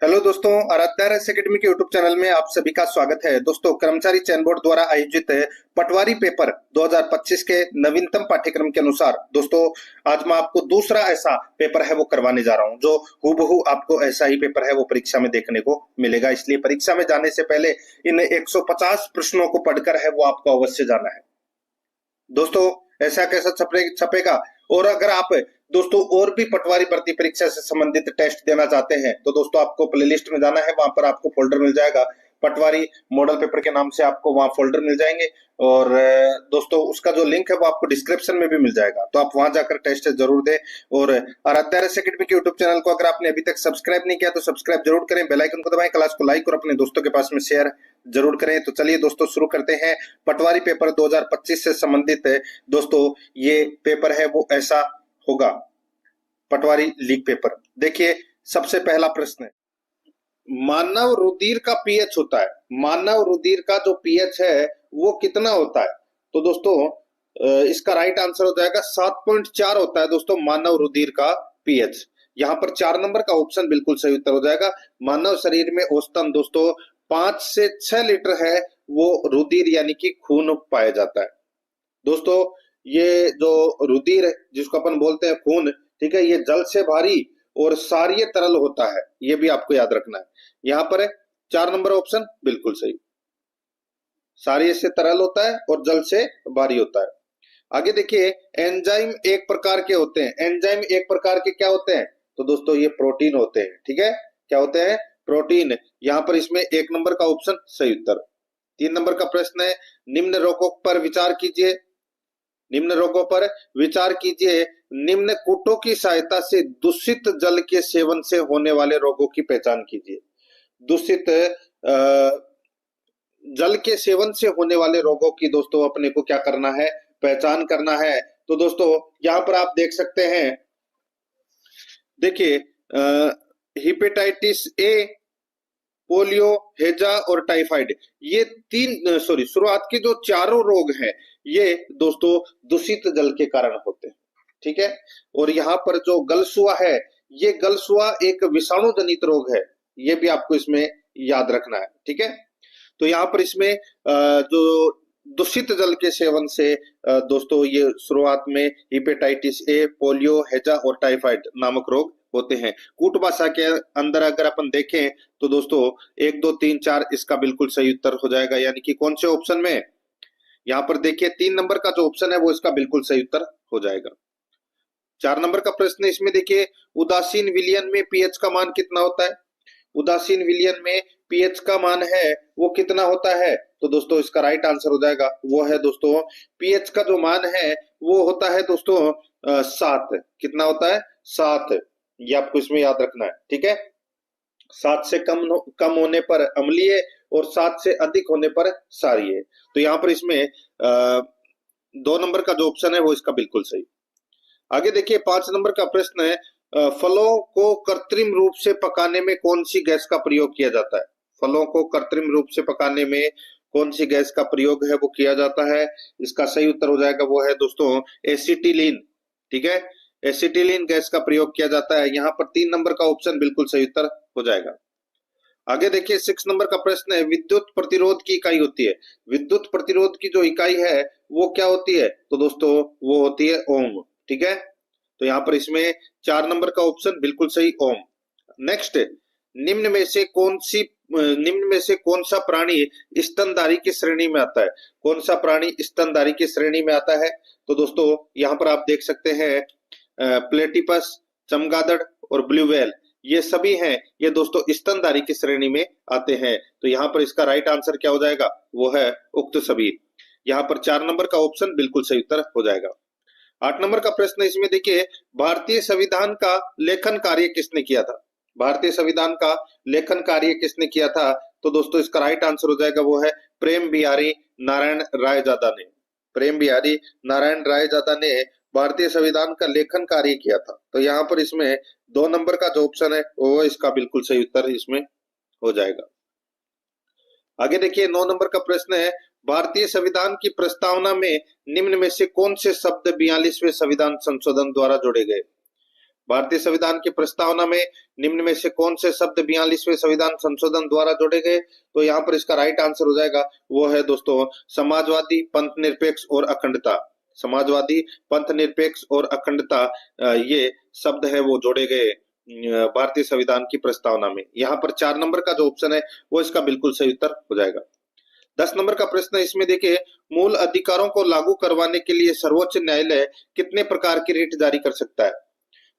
Hello दोस्तों, आराध्या रस academy के यूट्यूब चैनल में आप सभी का स्वागत है। दोस्तों, कर्मचारी चयन बोर्ड द्वारा आयोजित पटवारी पेपर 2025 के नवीनतम पाठ्यक्रम के अनुसार दोस्तों आज मैं आपको दूसरा ऐसा पेपर है वो करवाने जा रहा हूं जो हूबहू आपको ऐसा ही पेपर है वो परीक्षा में देखने को मिलेगा। इसलिए परीक्षा में जाने से पहले इन 150 प्रश्नों को पढ़कर है वो आपको अवश्य जाना है। दोस्तों, ऐसा कैसा छपेगा। और अगर आप दोस्तों और भी पटवारी भर्ती परीक्षा से संबंधित टेस्ट देना चाहते हैं तो दोस्तों आपको प्लेलिस्ट में जाना है। वहां पर आपको फोल्डर मिल जाएगा, पटवारी मॉडल पेपर के नाम से आपको वहां फोल्डर मिल जाएंगे। और दोस्तों उसका जो लिंक है वो आपको डिस्क्रिप्शन में भी मिल जाएगा, तो आप वहां जाकर टेस्ट जरूर दें। और आराध्या रस एकेडमी के यूट्यूब चैनल को अगर आपने अभी तक सब्सक्राइब नहीं किया तो सब्सक्राइब जरूर करें, बेल आइकन को दबाएं, क्लास को लाइक और अपने दोस्तों के पास में शेयर जरूर करें। तो चलिए दोस्तों शुरू करते हैं। पटवारी पेपर 2025 से संबंधित दोस्तों ये पेपर है वो ऐसा होगा, पटवारी लीग पेपर। देखिए, सबसे पहला प्रश्न है, मानव रुधिर का पीएच होता है, मानव रुधिर का जो पीएच है वो कितना होता है? तो दोस्तों इसका राइट आंसर हो जाएगा 7.4 होता है दोस्तों मानव रुधिर का पीएच। यहाँ पर 4 नंबर का ऑप्शन बिल्कुल सही उत्तर हो जाएगा। मानव शरीर में औसतन दोस्तों 5 से 6 लीटर है वो रुधिर यानी कि खून पाया जाता है। दोस्तों ये जो रुधिर जिसको अपन बोलते हैं खून, ठीक है, ये जल से भारी और सारीय तरल होता है, ये भी आपको याद रखना है। यहाँ पर 4 नंबर ऑप्शन बिल्कुल सही, सारीय से तरल होता है और जल से भारी होता है। आगे देखिए, एंजाइम एक प्रकार के होते हैं, एंजाइम एक प्रकार के क्या होते हैं? तो दोस्तों ये प्रोटीन होते हैं, ठीक है, क्या होते हैं? प्रोटीन। यहाँ पर इसमें 1 नंबर का ऑप्शन सही उत्तर। 3 नंबर का प्रश्न है, निम्न रोगों पर विचार कीजिए, निम्न रोगों पर विचार कीजिए, निम्न कूटों की सहायता से दूषित जल के सेवन से होने वाले रोगों की पहचान कीजिए। दूषित जल के सेवन से होने वाले रोगों की दोस्तों अपने को क्या करना है? पहचान करना है। तो दोस्तों यहाँ पर आप देख सकते हैं, देखिए हिपेटाइटिस ए, पोलियो, हेजा और टाइफाइड, ये शुरुआत के जो चारों रोग हैं ये दोस्तों दूषित जल के कारण होते हैं, ठीक है। और यहाँ पर जो गलसुआ है, ये गलसुआ एक विषाणु जनित रोग है, ये भी आपको इसमें याद रखना है, ठीक है। तो यहाँ पर इसमें जो दूषित जल के सेवन से दोस्तों ये शुरुआत में हिपेटाइटिस ए, पोलियो, हेजा और टाइफाइड नामक रोग होते हैं। कूट भाषा के अंदर अगर अपन देखें तो दोस्तों 1, 2, 3, 4 इसका बिल्कुल सही उत्तर हो जाएगा, यानी कि कौन से ऑप्शन में? यहाँ पर देखिए 3 नंबर का जो ऑप्शन है वो इसका बिल्कुल सही उत्तर हो जाएगा। 4 नंबर का प्रश्न इसमें देखिए, उदासीन विलयन में पीएच का मान कितना होता है? उदासीन विलयन में पीएच का मान है वो कितना होता है? तो दोस्तों इसका राइट आंसर हो जाएगा वो है दोस्तों, पीएच का जो मान है वो होता है दोस्तों 7। कितना होता है? 7। ये आपको इसमें याद रखना है, ठीक है। 7 से कम होने पर अम्लीय और 7 से अधिक होने पर क्षारीय। तो यहाँ पर इसमें 2 नंबर का जो ऑप्शन है वो इसका बिल्कुल सही। आगे देखिए 5 नंबर का प्रश्न है, फलों को कृत्रिम रूप से पकाने में कौन सी गैस का प्रयोग किया जाता है? फलों को कृत्रिम रूप से पकाने में कौन सी गैस का प्रयोग है वो किया जाता है? इसका सही उत्तर हो जाएगा वो है दोस्तों एसिटिलीन, ठीक है, एसिटिलीन गैस का प्रयोग किया जाता है। यहाँ पर 3 नंबर का ऑप्शन बिल्कुल सही उत्तर हो जाएगा। आगे देखिए 6 नंबर का प्रश्न है, विद्युत प्रतिरोध की इकाई होती है, विद्युत प्रतिरोध की जो इकाई है वो क्या होती है? तो दोस्तों वो होती है ओम, ठीक है। तो यहाँ पर इसमें 4 नंबर का ऑप्शन बिल्कुल सही, ओम। नेक्स्ट, निम्न में से कौन सा प्राणी स्तनधारी की श्रेणी में आता है? कौन सा प्राणी स्तनधारी की श्रेणी में आता है? तो दोस्तों यहाँ पर आप देख सकते हैं प्लेटिपस, चमगादड़ और ब्लू व्हेल, ये सभी हैं, ये दोस्तों स्तनधारी की श्रेणी में आते हैं। तो यहाँ पर इसका राइट आंसर क्या हो जाएगा? वो है उक्त सभी। यहाँ पर 4 नंबर का ऑप्शन बिल्कुल सही उत्तर हो जाएगा। 8 नंबर का प्रश्न इसमें देखिए, भारतीय संविधान का लेखन कार्य किसने किया था? भारतीय संविधान का लेखन कार्य किसने किया था? तो दोस्तों इसका राइट आंसर हो जाएगा वो है प्रेम बिहारी नारायण रायजादा ने। प्रेम बिहारी नारायण रायजादा ने भारतीय संविधान का लेखन कार्य किया था। तो यहाँ पर इसमें 2 नंबर का जो ऑप्शन है वो इसका बिल्कुल सही उत्तर इसमें हो जाएगा। आगे देखिए 9 नंबर का प्रश्न है, भारतीय संविधान की प्रस्तावना में निम्न में से कौन से शब्द 42वें संविधान संशोधन द्वारा जोड़े गए? भारतीय संविधान की प्रस्तावना में निम्न में से कौन से शब्द 42वें संविधान संशोधन द्वारा जोड़े गए? तो यहाँ पर इसका राइट आंसर हो जाएगा वो है दोस्तों समाजवादी, पंथ निरपेक्ष और अखंडता। समाजवादी, पंथ निरपेक्ष और अखंडता ये शब्द है वो जोड़े गए भारतीय संविधान की प्रस्तावना में। यहाँ पर 4 नंबर का जो ऑप्शन है वो इसका बिल्कुल सही उत्तर हो जाएगा। 10 नंबर का प्रश्न इसमें देखिए, मूल अधिकारों को लागू करवाने के लिए सर्वोच्च न्यायालय कितने प्रकार की रिट जारी कर सकता है?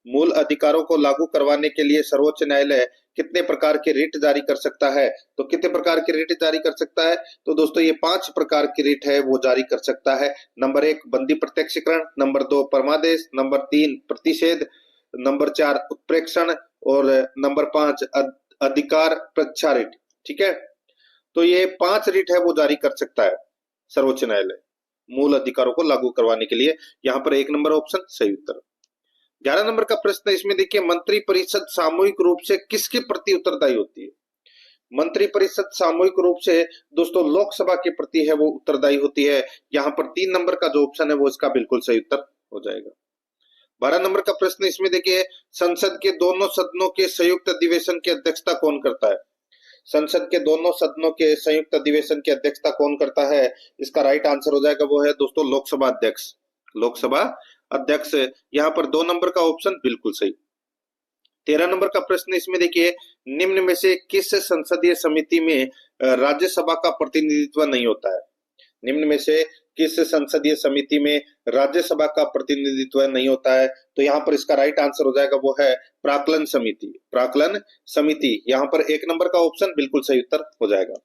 मूल अधिकारों को लागू करवाने के लिए सर्वोच्च न्यायालय कितने प्रकार की रिट जारी कर सकता है? तो कितने प्रकार की रिट जारी कर सकता है? तो दोस्तों ये 5 प्रकार की रिट है वो जारी कर सकता है। नंबर 1 बंदी प्रत्यक्षीकरण, नंबर 2 परमादेश, नंबर 3 प्रतिषेध, नंबर 4 उत्प्रेक्षण और नंबर 5 अधिकार प्रच्छा रिट। ठीक है, तो ये 5 रिट है वो जारी कर सकता है सर्वोच्च न्यायालय मूल अधिकारों को लागू करवाने के लिए। यहाँ पर 1 नंबर ऑप्शन सही उत्तर। 11 नंबर का प्रश्न इसमें देखिए, मंत्री परिषद सामूहिक रूप से किसके प्रति उत्तरदायी होती है? मंत्री परिषद सामूहिक रूप से दोस्तों लोकसभा के प्रति है वो उत्तरदायी होती है। यहाँ पर 3 नंबर का जो ऑप्शन है वो इसका बिल्कुल सही उत्तर हो जाएगा। 12 नंबर का प्रश्न इसमें देखिए, संसद के दोनों सदनों के संयुक्त अधिवेशन की अध्यक्षता कौन करता है? संसद के दोनों सदनों के संयुक्त अधिवेशन की अध्यक्षता कौन करता है? इसका राइट आंसर हो जाएगा वो है दोस्तों लोकसभा अध्यक्ष। लोकसभा अध्यक्ष। यहाँ पर 2 नंबर का ऑप्शन बिल्कुल सही। 13 नंबर का प्रश्न इसमें देखिए, निम्न में से किस संसदीय समिति में राज्यसभा का प्रतिनिधित्व नहीं होता है? निम्न में से किस संसदीय समिति में राज्यसभा का प्रतिनिधित्व नहीं होता है? तो यहाँ पर इसका राइट आंसर हो जाएगा वो है प्राक्कलन समिति। प्राक्कलन समिति, यहाँ पर 1 नंबर का ऑप्शन बिल्कुल सही उत्तर हो जाएगा।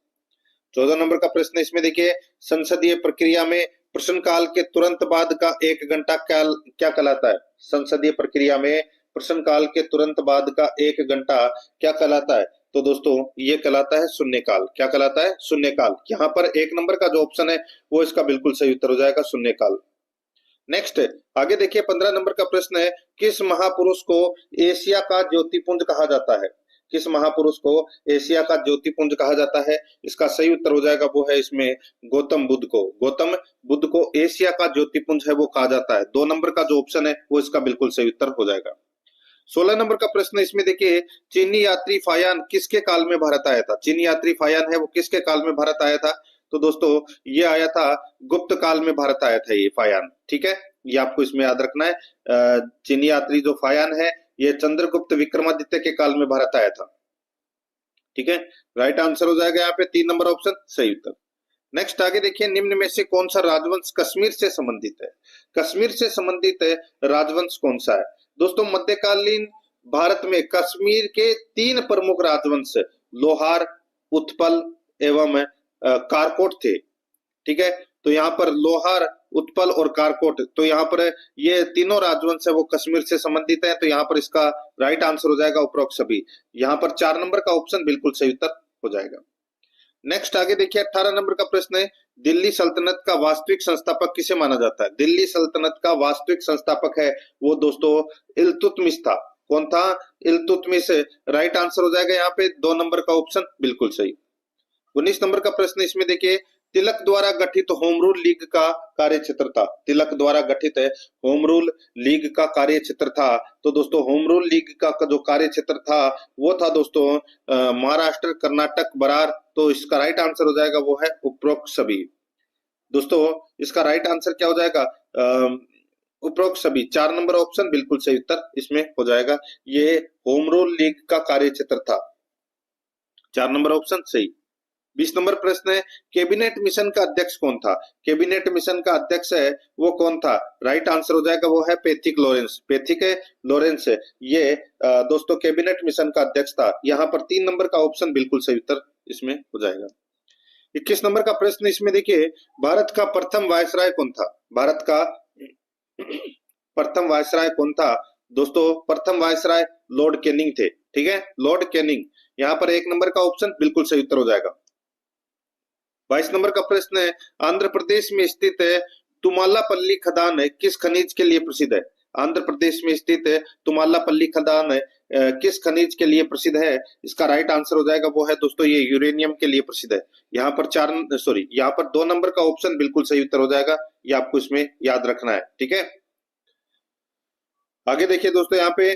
14 नंबर का प्रश्न इसमें देखिए, संसदीय प्रक्रिया में प्रश्नकाल के तुरंत बाद का 1 घंटा क्या कहलाता है? संसदीय प्रक्रिया में प्रश्नकाल के तुरंत बाद का 1 घंटा क्या कहलाता है? तो दोस्तों ये कहलाता है शून्यकाल। क्या कहलाता है? शून्यकाल। यहाँ पर 1 नंबर का जो ऑप्शन है वो इसका बिल्कुल सही उत्तर हो जाएगा, शून्यकाल। नेक्स्ट आगे देखिए 15 नंबर का प्रश्न है, किस महापुरुष को एशिया का ज्योतिपुंज कहा जाता है? किस महापुरुष को एशिया का ज्योतिपुंज कहा जाता है? इसका सही उत्तर हो जाएगा वो है इसमें गौतम बुद्ध को। गौतम बुद्ध को एशिया का ज्योतिपुंज है वो कहा जाता है। 2 नंबर का जो ऑप्शन है वो इसका बिल्कुल सही उत्तर हो जाएगा। 16 नंबर का प्रश्न इसमें देखिए, चीनी यात्री फायान किसके काल में भारत आया था? चीनी यात्री फायान है वो किसके काल में भारत आया था? तो दोस्तों ये आया था गुप्त काल में भारत आया था ये फायान। ठीक है, ये आपको इसमें याद रखना है। चीनी यात्री जो फायान है ये चंद्रगुप्त विक्रमादित्य के काल में भारत आया था। ठीक है, राइट आंसर हो जाएगा यहाँ पे 3 नंबर ऑप्शन सही उत्तर। नेक्स्ट आगे देखिए, निम्न में से कौन सा राजवंश कश्मीर से संबंधित है? कश्मीर से संबंधित राजवंश कौन सा है? दोस्तों मध्यकालीन भारत में कश्मीर के 3 प्रमुख राजवंश लोहार, उत्पल एवं कारकोट थे। ठीक है, तो यहाँ पर लोहार, उत्पल और कारकोट, तो यहाँ पर ये तीनों राजवंश है वो कश्मीर से संबंधित है। तो यहाँ पर इसका राइट आंसर हो जाएगा उपरोक्त सभी। यहाँ पर 4 नंबर का ऑप्शन बिल्कुल सही उत्तर हो जाएगा। नेक्स्ट आगे देखिए 18 नंबर का प्रश्न है, दिल्ली सल्तनत का वास्तविक संस्थापक किसे माना जाता है? दिल्ली सल्तनत का वास्तविक संस्थापक है वो दोस्तों इल्तुतमिश था। कौन था? इल्तुतमिश। राइट आंसर हो जाएगा यहाँ पे 2 नंबर का ऑप्शन बिल्कुल सही। 19 नंबर का प्रश्न इसमें देखिए, तिलक द्वारा गठित होम रूल लीग का कार्य क्षेत्र था। तिलक द्वारा गठित होम रूल लीग का कार्य क्षेत्र था। तो दोस्तों होम रूल लीग का जो कार्य क्षेत्र था वो था दोस्तों महाराष्ट्र, कर्नाटक, बरार। तो इसका राइट आंसर हो जाएगा वो है उपरोक्त सभी। दोस्तों इसका राइट आंसर क्या हो जाएगा? उपरोक्त सभी। 4 नंबर ऑप्शन बिल्कुल सही उत्तर इसमें हो जाएगा। ये होम रूल लीग का कार्य क्षेत्र था। 4 नंबर ऑप्शन सही। 20 नंबर प्रश्न है, कैबिनेट मिशन का अध्यक्ष कौन था? कैबिनेट मिशन का अध्यक्ष है वो कौन था? राइट आंसर हो जाएगा वो है पैथिक लॉरेंस। पैथिक लॉरेंस ये दोस्तों कैबिनेट मिशन का अध्यक्ष था। यहाँ पर 3 नंबर का ऑप्शन बिल्कुल सही उत्तर इसमें हो जाएगा। 21 नंबर का प्रश्न इसमें देखिए, भारत का प्रथम वायसराय कौन था? भारत का प्रथम वायसराय कौन था? दोस्तों प्रथम वायसराय लॉर्ड कैनिंग थे। ठीक है, लॉर्ड कैनिंग। यहाँ पर 1 नंबर का ऑप्शन बिल्कुल सही उत्तर हो जाएगा। 22 नंबर का प्रश्न है, आंध्र प्रदेश में स्थित तुमालापल्ली खदान किस खनिज के लिए प्रसिद्ध है? आंध्र प्रदेश में स्थित तुमालापल्ली खदान किस खनिज के लिए प्रसिद्ध है? इसका राइट आंसर हो जाएगा वो है दोस्तों ये यूरेनियम के लिए प्रसिद्ध है। यहाँ पर 2 नंबर का ऑप्शन बिल्कुल सही उत्तर हो जाएगा। ये आपको इसमें याद रखना है। ठीक है, आगे देखिए दोस्तों यहाँ पे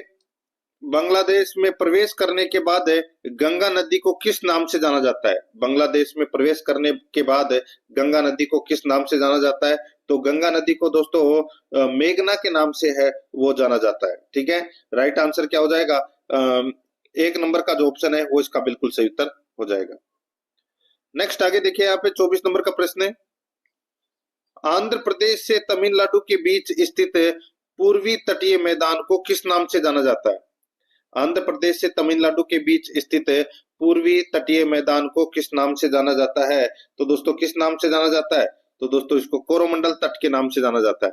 बांग्लादेश में प्रवेश करने के बाद गंगा नदी को किस नाम से जाना जाता है? बांग्लादेश में प्रवेश करने के बाद गंगा नदी को किस नाम से जाना जाता है? तो गंगा नदी को दोस्तों मेघना के नाम से है वो जाना जाता है। ठीक है, राइट आंसर क्या हो जाएगा? एक नंबर का जो ऑप्शन है वो इसका बिल्कुल सही उत्तर हो जाएगा। नेक्स्ट आगे देखिए, यहाँ पे 24 नंबर का प्रश्न है, आंध्र प्रदेश से तमिलनाडु के बीच स्थित पूर्वी तटीय मैदान को किस नाम से जाना जाता है? आंध्र प्रदेश से तमिलनाडु के बीच स्थित पूर्वी तटीय मैदान को किस नाम से जाना जाता है? तो दोस्तों किस नाम से जाना जाता है? तो दोस्तों इसको कोरोमंडल तट के नाम से जाना जाता है।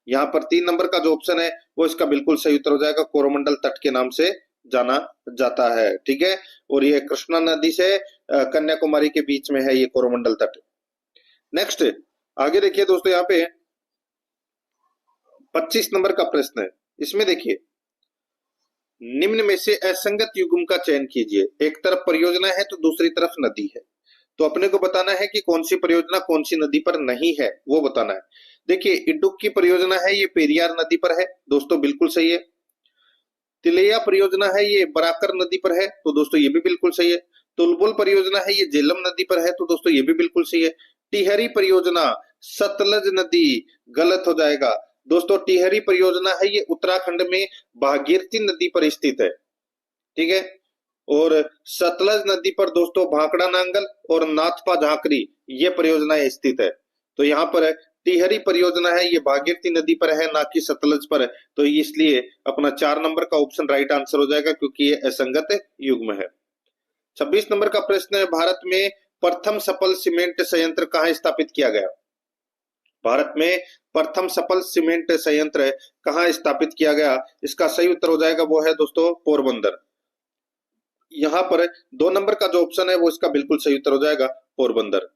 यहाँ पर 3 नंबर का जो ऑप्शन है वो इसका बिल्कुल सही उत्तर हो जाएगा, कोरोमंडल तट के नाम से जाना जाता है। ठीक है, और ये कृष्णा नदी से कन्याकुमारी के बीच में है ये कोरोमंडल तट। नेक्स्ट आगे देखिए दोस्तों, यहाँ पे 25 नंबर का प्रश्न है, इसमें देखिए, निम्न में से असंगत युग्म का चयन कीजिए। एक तरफ परियोजना है तो दूसरी तरफ नदी है, तो अपने को बताना है कि कौन सी परियोजना कौन सी नदी पर नहीं है, वो बताना है। देखिए, इडुक्की की परियोजना है ये पेरियार नदी पर है, दोस्तों बिल्कुल सही है। तिलैया परियोजना है ये बराकर नदी पर है, तो दोस्तों ये भी बिल्कुल सही है। तुलबुल परियोजना है ये झेलम नदी पर है, तो दोस्तों ये भी बिल्कुल सही है। टिहरी परियोजना सतलज नदी, गलत हो जाएगा दोस्तों। टिहरी परियोजना है ये उत्तराखंड में भागीरथी नदी पर स्थित है। ठीक है, और सतलज नदी पर दोस्तों भाखड़ा नांगल और नाथपा झांकरी ये परियोजनाएं स्थित है। तो यहाँ पर टिहरी परियोजना है ये भागीरथी नदी पर है, ना कि सतलज पर है, तो इसलिए अपना 4 नंबर का ऑप्शन राइट आंसर हो जाएगा, क्योंकि ये असंगत युग्म है। 26 नंबर का प्रश्न है, भारत में प्रथम सफल सीमेंट संयंत्र कहाँ स्थापित किया गया? भारत में प्रथम सफल सीमेंट संयंत्र कहाँ स्थापित किया गया? इसका सही उत्तर हो जाएगा वो है दोस्तों पोरबंदर। यहाँ पर 2 नंबर का जो ऑप्शन है वो इसका बिल्कुल सही उत्तर हो जाएगा पोरबंदर।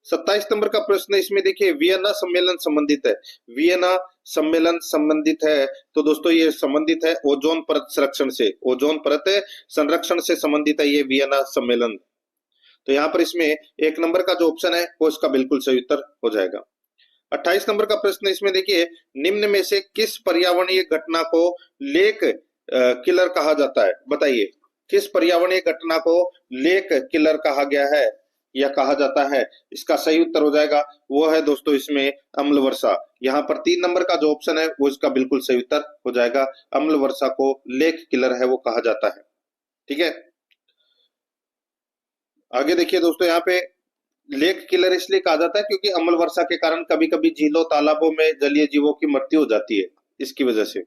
27 नंबर का प्रश्न, इसमें देखिए वियना सम्मेलन संबंधित है। वियना सम्मेलन संबंधित है, तो दोस्तों ये संबंधित है ओजोन परत संरक्षण से, ओजोन परत संरक्षण से संबंधित है ये वियना सम्मेलन। तो यहाँ पर इसमें 1 नंबर का जो ऑप्शन है वो इसका बिल्कुल सही उत्तर हो जाएगा। 28 नंबर का प्रश्न, इसमें देखिए, निम्न में से किस पर्यावरणीय घटना को लेक किलर कहा जाता है? बताइए, किस पर्यावरणीय घटना को लेक किलर कहा गया है या कहा जाता है? इसका सही उत्तर हो जाएगा वो है दोस्तों इसमें अम्ल वर्षा। यहाँ पर 3 नंबर का जो ऑप्शन है वो इसका बिल्कुल सही उत्तर हो जाएगा, अम्ल वर्षा को लेक किलर है वो कहा जाता है। ठीक है, आगे देखिए दोस्तों, यहाँ पे लेक किलर इसलिए कहा जाता है क्योंकि अम्ल वर्षा के कारण कभी कभी झीलों तालाबों में जलीय जीवों की मृत्यु हो जाती है, इसकी वजह से।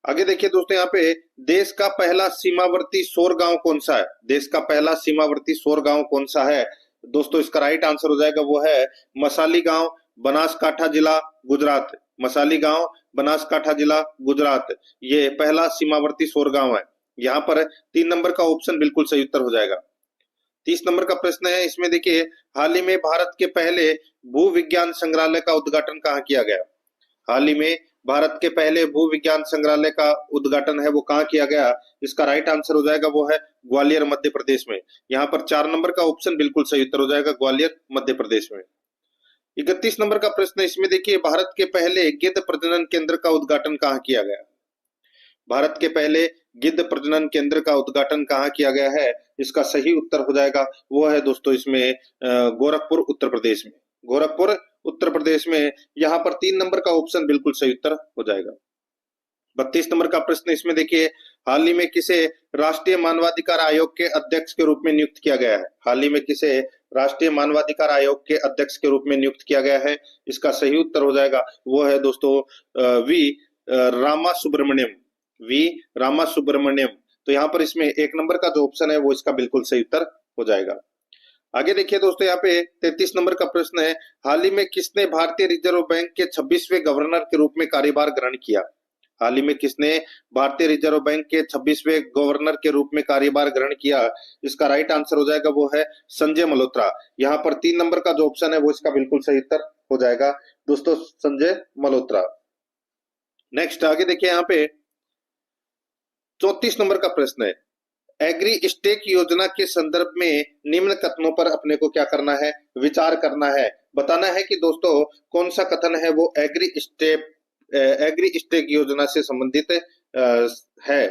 आगे देखिए दोस्तों, यहाँ पे देश का पहला सीमावर्ती सौर गांव कौन सा है? देश का पहला सीमावर्ती सौर गांव कौन सा है? दोस्तों इसका राइट आंसर हो जाएगा वो है मसाली गांव, बनासकांठा जिला, गुजरात। मसाली गांव, बनासकांठा जिला, गुजरात, ये पहला सीमावर्ती सौर गांव है। यहाँ पर 3 नंबर का ऑप्शन बिल्कुल सही उत्तर हो जाएगा। 30 नंबर का प्रश्न है, इसमें देखिए, हाल ही में भारत के पहले भू विज्ञान संग्रहालय का उद्घाटन कहाँ किया गया? हाल ही में भारत के पहले भू विज्ञान संग्रहालय का उद्घाटन है वो कहाँ किया गया? इसका राइट आंसर हो जाएगा वो है ग्वालियर मध्य प्रदेश में। यहाँ पर 4 नंबर का ऑप्शन बिल्कुल सही उत्तर हो जाएगा, ग्वालियर मध्य प्रदेश में। 31 नंबर का प्रश्न, इसमें देखिए, भारत के पहले गिद्ध प्रजनन केंद्र का उद्घाटन कहाँ किया गया? भारत के पहले गिद्ध प्रजनन केंद्र का उद्घाटन कहाँ किया गया है? इसका सही उत्तर हो जाएगा वो है दोस्तों इसमें गोरखपुर उत्तर प्रदेश में। गोरखपुर उत्तर प्रदेश में, यहाँ पर 3 नंबर का ऑप्शन बिल्कुल सही उत्तर हो जाएगा। 32 नंबर का प्रश्न, इसमें देखिए, हाल ही में किसे राष्ट्रीय मानवाधिकार आयोग के अध्यक्ष के रूप में नियुक्त किया गया है? हाल ही में किसे राष्ट्रीय मानवाधिकार आयोग के अध्यक्ष के रूप में नियुक्त किया गया है? इसका सही उत्तर हो जाएगा वो है दोस्तों वी रामा सुब्रमण्यम, वी रामा सुब्रमण्यम। तो यहाँ पर इसमें 1 नंबर का जो ऑप्शन है वो इसका बिल्कुल सही उत्तर हो जाएगा। आगे देखिए दोस्तों, यहाँ पे 33 नंबर का प्रश्न है, हाल ही में किसने भारतीय रिजर्व बैंक के 26वें गवर्नर के रूप में कार्यभार ग्रहण किया? हाल ही में किसने भारतीय रिजर्व बैंक के 26वें गवर्नर के रूप में कार्यभार ग्रहण किया? इसका राइट आंसर हो जाएगा वो है संजय मल्होत्रा। यहाँ पर 3 नंबर का जो ऑप्शन है वो इसका बिल्कुल सही उत्तर हो जाएगा दोस्तों, संजय मल्होत्रा। नेक्स्ट आगे देखिए, यहाँ पे 34 नंबर का प्रश्न है, एग्री स्टेक योजना के संदर्भ में निम्न कथनों पर अपने को क्या करना है? विचार करना है। बताना है कि दोस्तों कौन सा कथन है वो एग्री स्टेक योजना से संबंधित है।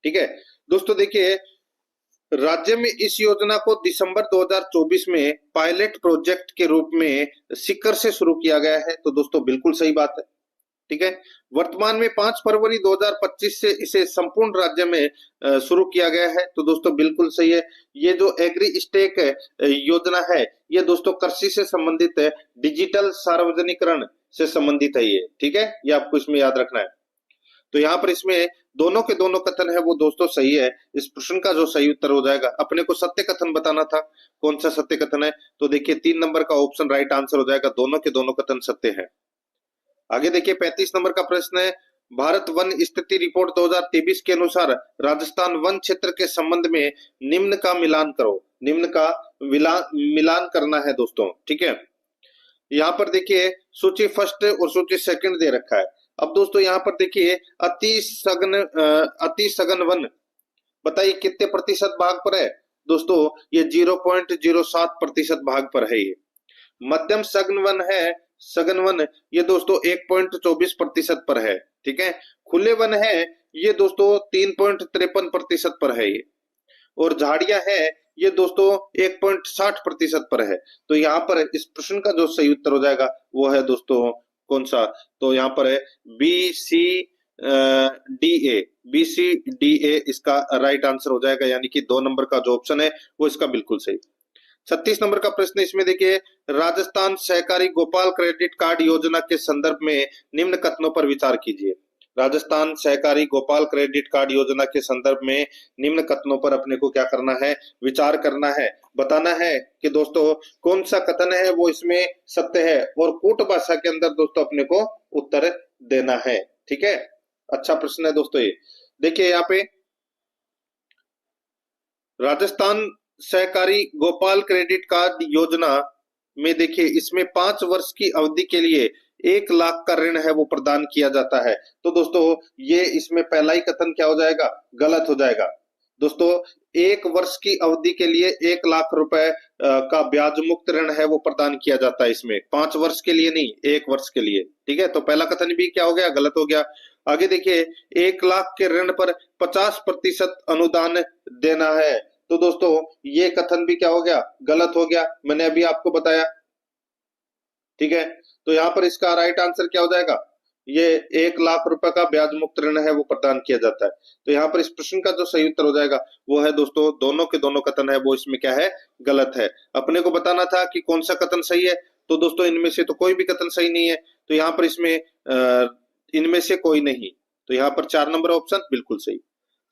ठीक है दोस्तों, देखिए राज्य में इस योजना को दिसंबर 2024 में पायलट प्रोजेक्ट के रूप में सीकर से शुरू किया गया है। तो दोस्तों बिल्कुल सही बात है। ठीक है, वर्तमान में 5 फरवरी 2025 से इसे संपूर्ण राज्य में शुरू किया गया है। तो दोस्तों बिल्कुल सही है। ये जो एग्री स्टेक योजना है, ये दोस्तों कृषि से संबंधित है, डिजिटल सार्वजनिकरण से संबंधित है ये। ठीक है, ये आपको इसमें याद रखना है। तो यहाँ पर इसमें दोनों के दोनों कथन है वो दोस्तों सही है। इस प्रश्न का जो सही उत्तर हो जाएगा, अपने को सत्य कथन बताना था, कौन सा सत्य कथन है, तो देखिए 3 नंबर का ऑप्शन राइट आंसर हो जाएगा, दोनों के दोनों कथन सत्य है। आगे देखिए 35 नंबर का प्रश्न है, भारत वन स्थिति रिपोर्ट 2023 के अनुसार राजस्थान वन क्षेत्र के संबंध में निम्न का मिलान करो। निम्न का मिलान करना है दोस्तों। ठीक है, यहाँ पर देखिए सूची फर्स्ट और सूची सेकंड दे रखा है। अब दोस्तों यहाँ पर देखिए अति सघन वन, बताइए कितने प्रतिशत भाग पर है दोस्तों, ये 0.07% भाग पर है। ये मध्यम सघन वन है, सघन वन ये दोस्तों 1.24% पर है। ठीक है, खुले वन है ये दोस्तों 3.53% पर है ये, और झाड़ियां है ये दोस्तों 1.60% पर है। तो यहाँ पर इस प्रश्न का जो सही उत्तर हो जाएगा वो है दोस्तों कौन सा, तो यहाँ पर है बी सी डी ए इसका राइट आंसर हो जाएगा, यानी कि 2 नंबर का जो ऑप्शन है वो इसका बिल्कुल सही। 36 नंबर का प्रश्न इसमें देखिए, राजस्थान सहकारी गोपाल क्रेडिट कार्ड योजना के संदर्भ में निम्न कथनों पर विचार कीजिए। राजस्थान सहकारी गोपाल क्रेडिट कार्ड योजना के संदर्भ में निम्न कथनों पर अपने को क्या करना है, विचार करना है, बताना है कि दोस्तों कौन सा कथन है वो इसमें सत्य है, और कूट भाषा के अंदर दोस्तों अपने को उत्तर देना है। ठीक है, अच्छा प्रश्न है दोस्तों ये। देखिए यहाँ पे राजस्थान सहकारी गोपाल क्रेडिट कार्ड योजना में देखिए इसमें 5 वर्ष की अवधि के लिए 1 लाख का ऋण है वो प्रदान किया जाता है। तो दोस्तों ये इसमें पहला ही कथन क्या हो जाएगा, गलत हो जाएगा। दोस्तों 1 वर्ष की अवधि के लिए 1 लाख रुपए का ब्याज मुक्त ऋण है वो प्रदान किया जाता है इसमें, 5 वर्ष के लिए नहीं, 1 वर्ष के लिए। ठीक है, तो पहला कथन भी क्या हो गया, गलत हो गया। आगे देखिए 1 लाख के ऋण पर 50% अनुदान देना है। तो दोस्तों ये कथन भी क्या हो गया, गलत हो गया, मैंने अभी आपको बताया। ठीक है, तो यहाँ पर इसका राइट आंसर क्या हो जाएगा, ये 1 लाख रुपए का ब्याज मुक्त ऋण है वो प्रदान किया जाता है। तो यहाँ पर इस प्रश्न का जो सही उत्तर हो जाएगा वो है दोस्तों दोनों के दोनों कथन है वो इसमें क्या है, गलत है। अपने को बताना था कि कौन सा कथन सही है, तो दोस्तों इनमें से तो कोई भी कथन सही नहीं है। तो यहाँ पर इसमें इनमें से कोई नहीं, तो यहाँ पर 4 नंबर ऑप्शन बिल्कुल सही।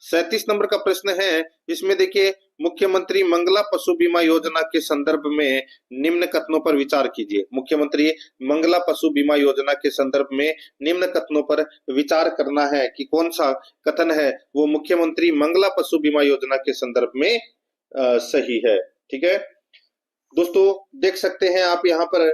37 नंबर का प्रश्न है, इसमें देखिए मुख्यमंत्री मंगला पशु बीमा योजना के संदर्भ में निम्न कथनों पर विचार कीजिए। मुख्यमंत्री मंगला पशु बीमा योजना के संदर्भ में निम्न कथनों पर विचार करना है कि कौन सा कथन है वो मुख्यमंत्री मंगला पशु बीमा योजना के संदर्भ में सही है। ठीक है दोस्तों, देख सकते हैं आप यहाँ पर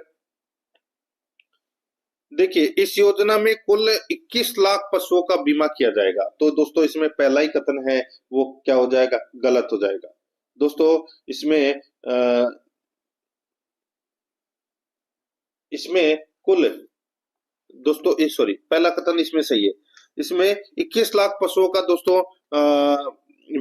देखिए इस योजना में कुल 21 लाख पशुओं का बीमा किया जाएगा। तो दोस्तों इसमें पहला ही कथन है वो क्या हो जाएगा, गलत हो जाएगा। दोस्तों इसमें कुल दोस्तों सॉरी, पहला कथन इसमें सही है। इसमें 21 लाख पशुओं का दोस्तों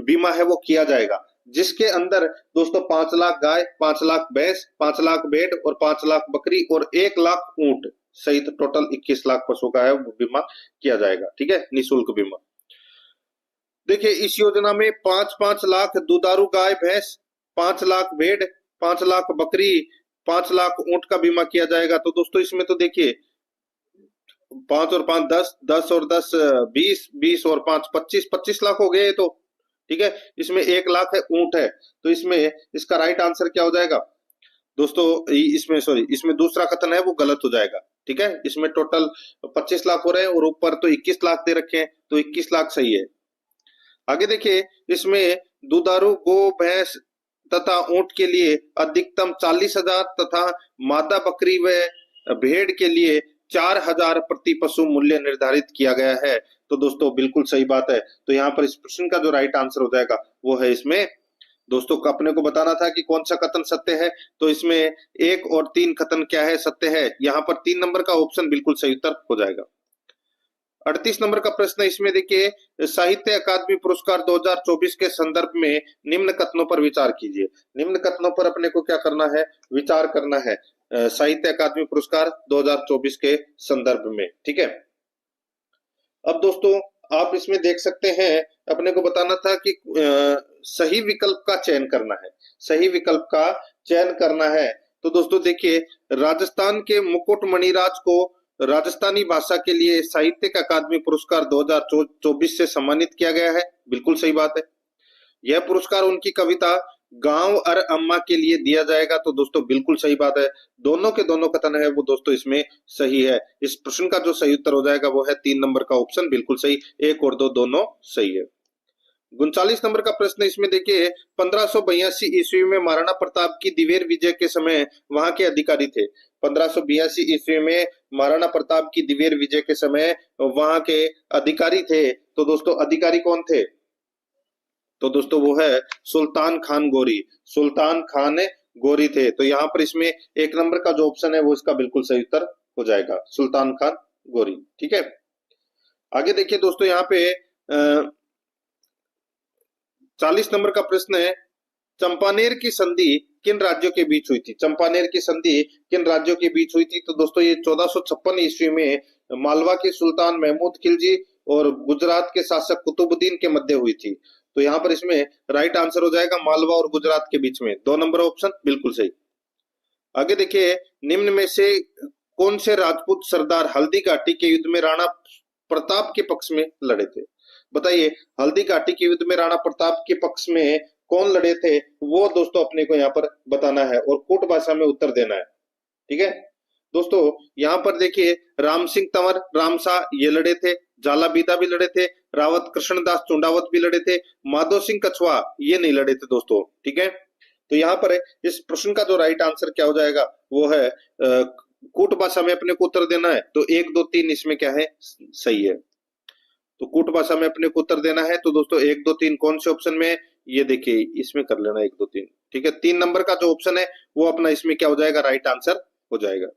बीमा है वो किया जाएगा, जिसके अंदर दोस्तों 5 लाख गाय, 5 लाख भैंस, 5 लाख भेड़ और 5 लाख बकरी और 1 लाख ऊंट सहित टोटल 21 लाख पशुओं का है वो बीमा किया जाएगा। ठीक है, निःशुल्क बीमा। देखिए इस योजना में 5-5 लाख दुधारू गाय भैंस, 5 लाख भेड़, 5 लाख बकरी, 5 लाख ऊंट का बीमा किया जाएगा। तो दोस्तों इसमें तो देखिए 5 और 5 10, 10 और 10 20, 20 और 5 25, 25 लाख हो गए। तो ठीक है, इसमें 1 लाख है ऊंट है, तो इसमें इसका राइट आंसर क्या हो जाएगा दोस्तों, इसमें दूसरा कथन है वो गलत हो जाएगा। ठीक है, इसमें टोटल 25 लाख हो रहे हैं और ऊपर तो 21 लाख दे रखे हैं, तो 21 लाख सही है। आगे देखिए इसमें दुधारू गो भैंस तथा ऊंट के लिए अधिकतम 40,000 तथा मादा बकरी व भेड़ के लिए 4,000 प्रति पशु मूल्य निर्धारित किया गया है। तो दोस्तों बिल्कुल सही बात है। तो यहाँ पर इस प्रश्न का जो राइट आंसर हो जाएगा वो है इसमें दोस्तों अपने को बताना था कि कौन सा कथन सत्य है। तो इसमें 1 और 3 कथन क्या है, सत्य है। यहाँ पर 3 नंबर का ऑप्शन बिल्कुल सही उत्तर हो जाएगा। 38 नंबर का प्रश्न इसमें देखिए, साहित्य अकादमी पुरस्कार 2024 के संदर्भ में निम्न कथनों पर विचार कीजिए। निम्न कथनों पर अपने को क्या करना है, विचार करना है साहित्य अकादमी पुरस्कार 2024 के संदर्भ में। ठीक है, अब दोस्तों आप इसमें देख सकते हैं, अपने को बताना था कि सही विकल्प का चयन करना है, सही विकल्प का चयन करना है। तो दोस्तों देखिए, राजस्थान के मुकुट मणिराज को राजस्थानी भाषा के लिए साहित्यिक अकादमी पुरस्कार 2024 से सम्मानित किया गया है। बिल्कुल सही बात है। यह पुरस्कार उनकी कविता गांव और अम्मा के लिए दिया जाएगा। तो दोस्तों बिल्कुल सही बात है, दोनों के दोनों कथन है वो दोस्तों इसमें सही है। इस प्रश्न का जो सही उत्तर हो जाएगा वो है 3 नंबर का ऑप्शन, बिल्कुल सही। 1 और 2 दोनों सही है। 39 नंबर का प्रश्न इसमें देखिए, 1582 ईस्वी में महाराणा प्रताप की दिवेर विजय के समय वहां के अधिकारी थे। 1582 ईस्वी में महाराणा प्रताप की दिवेर विजय के समय वहां के अधिकारी थे। तो दोस्तों अधिकारी कौन थे, तो दोस्तों वो है सुल्तान खान गोरी। सुल्तान खान गोरी थे। तो यहाँ पर इसमें 1 नंबर का जो ऑप्शन है वो इसका बिल्कुल सही उत्तर हो जाएगा, सुल्तान खान गोरी। ठीक है, आगे देखिए दोस्तों, यहाँ पे 40 नंबर का प्रश्न है, चंपानेर की संधि किन राज्यों के बीच हुई थी? चंपानेर की संधि किन राज्यों के बीच हुई थी? तो दोस्तों ये 1456 ईस्वी में मालवा के सुल्तान महमूद खिलजी और गुजरात के शासक कुतुबुद्दीन के मध्य हुई थी। तो यहाँ पर इसमें राइट आंसर हो जाएगा मालवा और गुजरात के बीच में, 2 नंबर ऑप्शन बिल्कुल सही। आगे देखिए, निम्न में से कौन से राजपूत सरदार हल्दी घाटी के युद्ध में राणा प्रताप के पक्ष में लड़े थे? बताइए, हल्दी घाटी के युद्ध में राणा प्रताप के पक्ष में कौन लड़े थे, वो दोस्तों अपने को यहाँ पर बताना है और कूट भाषा में उत्तर देना है। ठीक है दोस्तों, यहाँ पर देखिए, राम सिंह तंवर रामशाह ये लड़े थे, जाला बीदा भी लड़े थे, रावत कृष्णदास चुंडावत भी लड़े थे, माधो सिंह कछवा ये नहीं लड़े थे दोस्तों। ठीक है, तो यहाँ पर इस प्रश्न का जो राइट आंसर क्या हो जाएगा वो है कूट भाषा में अपने को उत्तर देना है। तो 1 2 3 इसमें क्या है, सही है। तो कूट भाषा में अपने को उत्तर देना है। तो दोस्तों 1 2 3 कौन से ऑप्शन में, ये देखिए इसमें कर लेना 1 2 3। ठीक है, 3 नंबर का जो ऑप्शन है वो अपना इसमें क्या हो जाएगा, राइट आंसर हो जाएगा।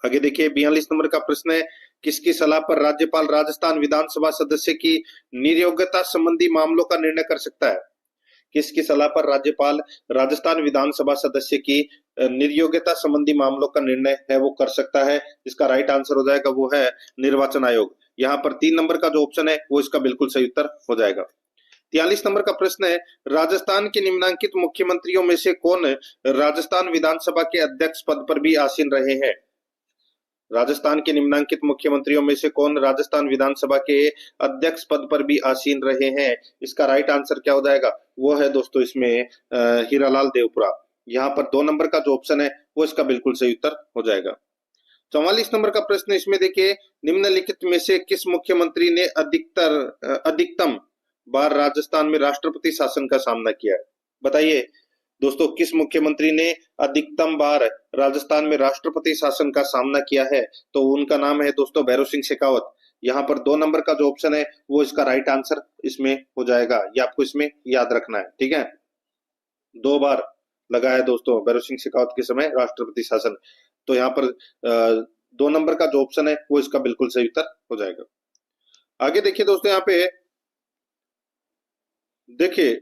आगे देखिए, 42 नंबर का प्रश्न है, किसकी सलाह पर राज्यपाल राजस्थान विधानसभा सदस्य की निर्योग्यता संबंधी मामलों का निर्णय कर सकता है? किसकी सलाह पर राज्यपाल राजस्थान विधानसभा सदस्य की निर्योग्यता संबंधी मामलों का निर्णय है वो कर सकता है? इसका राइट आंसर हो जाएगा वो है निर्वाचन आयोग। यहाँ पर 3 नंबर का जो ऑप्शन है वो इसका बिल्कुल सही उत्तर हो जाएगा। 43 नंबर का प्रश्न है, राजस्थान के निम्नलिखित मुख्यमंत्रियों में से कौन राजस्थान विधानसभा के अध्यक्ष पद पर भी आसीन रहे हैं? राजस्थान के निम्नलिखित मुख्यमंत्रियों में से कौन राजस्थान विधानसभा के अध्यक्ष पद पर भी आसीन रहे हैं? इसका राइट आंसर क्या हो जाएगा, वो है दोस्तों इसमें हीरालाल देवपुरा। यहाँ पर 2 नंबर का जो ऑप्शन है वो इसका बिल्कुल सही उत्तर हो जाएगा। 44 नंबर का प्रश्न इसमें देखिए, निम्नलिखित में से किस मुख्यमंत्री ने अधिकतम बार राजस्थान में राष्ट्रपति शासन का सामना किया है? बताइए दोस्तों, किस मुख्यमंत्री ने अधिकतम बार राजस्थान में राष्ट्रपति शासन का सामना किया है? तो उनका नाम है दोस्तों भैरव सिंह शेखावत। यहाँ पर 2 नंबर का जो ऑप्शन है वो इसका राइट आंसर इसमें हो जाएगा, ये आपको इसमें याद रखना है। ठीक है, 2 बार लगा है दोस्तों भैरव सिंह शेखावत के समय राष्ट्रपति शासन। तो यहाँ पर 2 नंबर का जो ऑप्शन है वो इसका बिल्कुल सही उत्तर हो जाएगा। आगे देखिए दोस्तों, यहाँ पे देखिए,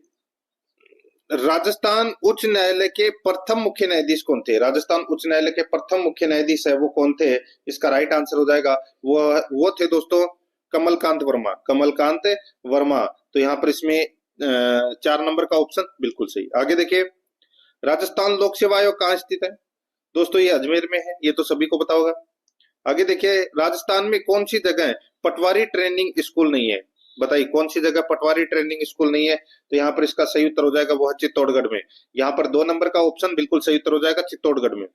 राजस्थान उच्च न्यायालय के प्रथम मुख्य न्यायाधीश कौन थे? राजस्थान उच्च न्यायालय के प्रथम मुख्य न्यायाधीश है वो कौन थे? इसका राइट आंसर हो जाएगा वो थे दोस्तों कमलकांत वर्मा। कमलकांत वर्मा। तो यहाँ पर इसमें 4 नंबर का ऑप्शन बिल्कुल सही। आगे देखिए, राजस्थान लोक सेवा आयोग कहाँ स्थित है? दोस्तों ये अजमेर में है, ये तो सभी को पता होगा। आगे देखिए, राजस्थान में कौन सी जगह पटवारी ट्रेनिंग स्कूल नहीं है? बताइए कौन सी जगह पटवारी ट्रेनिंग स्कूल नहीं है? तो यहाँ पर इसका सही उत्तर हो जाएगा वो है चित्तौड़गढ़ में। यहाँ पर 2 नंबर का ऑप्शन बिल्कुल सही उत्तर हो जाएगा, चित्तौड़गढ़ में।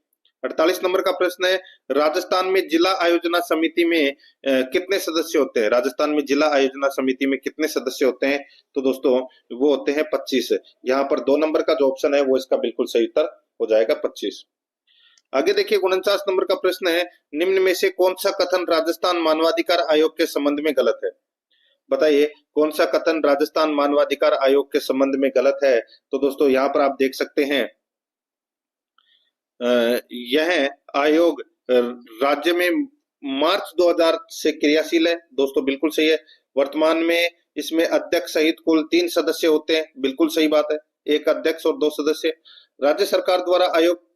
48 नंबर का प्रश्न है, राजस्थान में जिला आयोजना समिति में कितने सदस्य होते हैं? राजस्थान में जिला आयोजना समिति में कितने सदस्य होते हैं? तो दोस्तों वो होते हैं 25। यहाँ पर 2 नंबर का जो ऑप्शन है वो इसका बिल्कुल सही उत्तर हो जाएगा 25। आगे देखिए, 49 नंबर का प्रश्न है, निम्न में से कौन सा कथन राजस्थान मानवाधिकार आयोग के संबंध में गलत है? बताइए कौन सा कथन राजस्थान मानवाधिकार आयोग के संबंध में गलत है? तो दोस्तों यहाँ पर आप देख सकते हैं, यह आयोग राज्य में मार्च 2000 से क्रियाशील है। दोस्तों बिल्कुल सही है। वर्तमान में इसमें अध्यक्ष सहित कुल 3 सदस्य होते हैं। बिल्कुल सही बात है। 1 अध्यक्ष और 2 सदस्य। राज्य सरकार द्वारा आयोग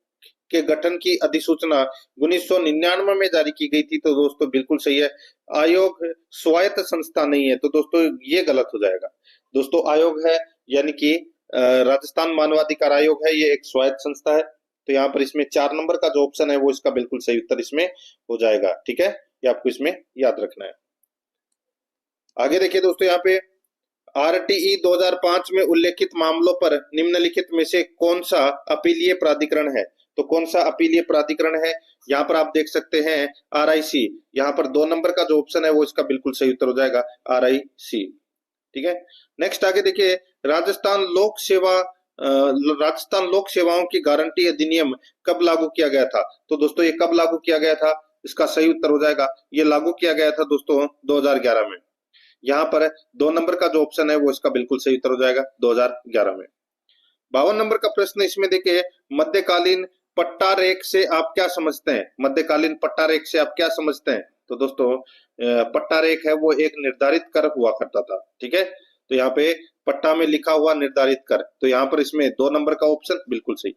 के गठन की अधिसूचना 1999 में जारी की गई थी। तो दोस्तों बिल्कुल सही है। आयोग स्वायत्त संस्था नहीं है। तो दोस्तों ये गलत हो जाएगा। दोस्तों आयोग है यानी कि राजस्थान मानवाधिकार आयोग है, ये एक स्वायत्त संस्था है। तो यहाँ पर इसमें 4 नंबर का जो ऑप्शन है वो इसका बिल्कुल सही उत्तर इसमें हो जाएगा। ठीक है, ये आपको इसमें याद रखना है। आगे देखिए दोस्तों, यहाँ पे आरटीई 2005 में उल्लेखित मामलों पर निम्नलिखित में से कौन सा अपीलीय प्राधिकरण है? तो कौन सा अपीलीय प्राधिकरण है? यहाँ पर आप देख सकते हैं आरआईसी। यहाँ पर 2 नंबर का जो ऑप्शन है वो इसका बिल्कुल सही उत्तर हो जाएगा, आरआईसी। ठीक है, नेक्स्ट आगे देखिए, राजस्थान लोक सेवाओं की गारंटी अधिनियम कब लागू किया गया था? तो दोस्तों ये कब लागू किया गया था? इसका सही उत्तर हो जाएगा, ये लागू किया गया था दोस्तों 2011 में। यहाँ पर 2 नंबर का जो ऑप्शन है वो इसका बिल्कुल सही उत्तर हो जाएगा, 2011 में। 52 नंबर का प्रश्न इसमें देखिए, मध्यकालीन पट्टा रेख से आप क्या समझते हैं? मध्यकालीन पट्टा रेख से आप क्या समझते हैं? तो दोस्तों पट्टा रेख है वो एक निर्धारित कर हुआ करता था। ठीक है, तो यहाँ पे पट्टा में लिखा हुआ निर्धारित कर, तो यहाँ पर इसमें 2 नंबर का ऑप्शन बिल्कुल सही।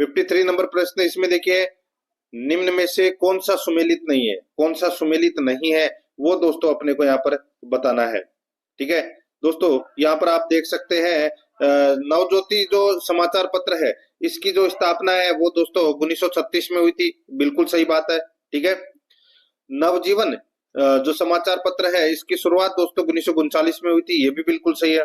53 नंबर प्रश्न इसमें देखिए, निम्न में से कौन सा सुमेलित नहीं है? कौन सा सुमेलित नहीं है वो दोस्तों अपने को यहाँ पर बताना है। ठीक है दोस्तों, यहाँ पर आप देख सकते हैं नवज्योति जो समाचार पत्र है इसकी जो स्थापना है वो दोस्तों 1936 में हुई थी। बिल्कुल सही बात है। ठीक है, नवजीवन जो समाचार पत्र है इसकी शुरुआत दोस्तों 1939 में हुई थी, ये भी बिल्कुल सही है।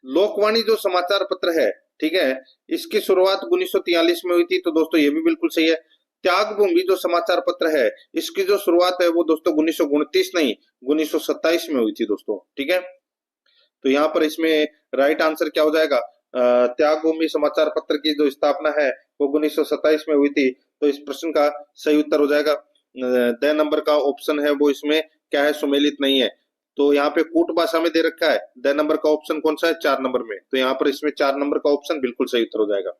लोकवाणी जो समाचार पत्र है, ठीक है, इसकी शुरुआत 1943 में हुई थी, तो दोस्तों ये भी बिल्कुल सही है। त्याग भूमि जो समाचार पत्र है इसकी जो शुरुआत है वो दोस्तों 1929 नहीं 1927 में हुई थी दोस्तों। ठीक है, तो यहाँ पर इसमें राइट आंसर क्या हो जाएगा? त्याग भूमि समाचार पत्र की जो स्थापना है वो 1927 में हुई थी, तो इस प्रश्न का सही उत्तर हो जाएगा द नंबर का ऑप्शन है वो इसमें क्या है? सुमेलित नहीं है। तो यहाँ पे कूट भाषा में दे रखा है, द नंबर का ऑप्शन कौन सा है? 4 नंबर में, तो यहाँ पर इसमें 4 नंबर का ऑप्शन बिल्कुल सही उत्तर हो जाएगा।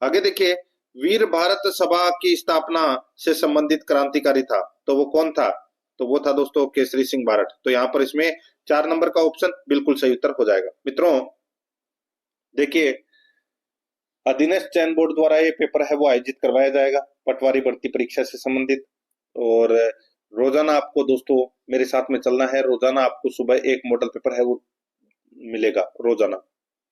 आगे देखिए, वीर भारत सभा की स्थापना से संबंधित क्रांतिकारी था, तो वो कौन था? तो वो था दोस्तों केसरी सिंह बारठ। तो यहाँ पर इसमें 4 नंबर का ऑप्शन बिल्कुल सही उत्तर हो जाएगा। मित्रों देखिए, अधीनस्थ चयन बोर्ड द्वारा ये पेपर है वो आयोजित करवाया जाएगा पटवारी भर्ती परीक्षा से संबंधित, और रोजाना आपको दोस्तों मेरे साथ में चलना है। रोजाना आपको सुबह एक मॉडल पेपर है वो मिलेगा रोजाना।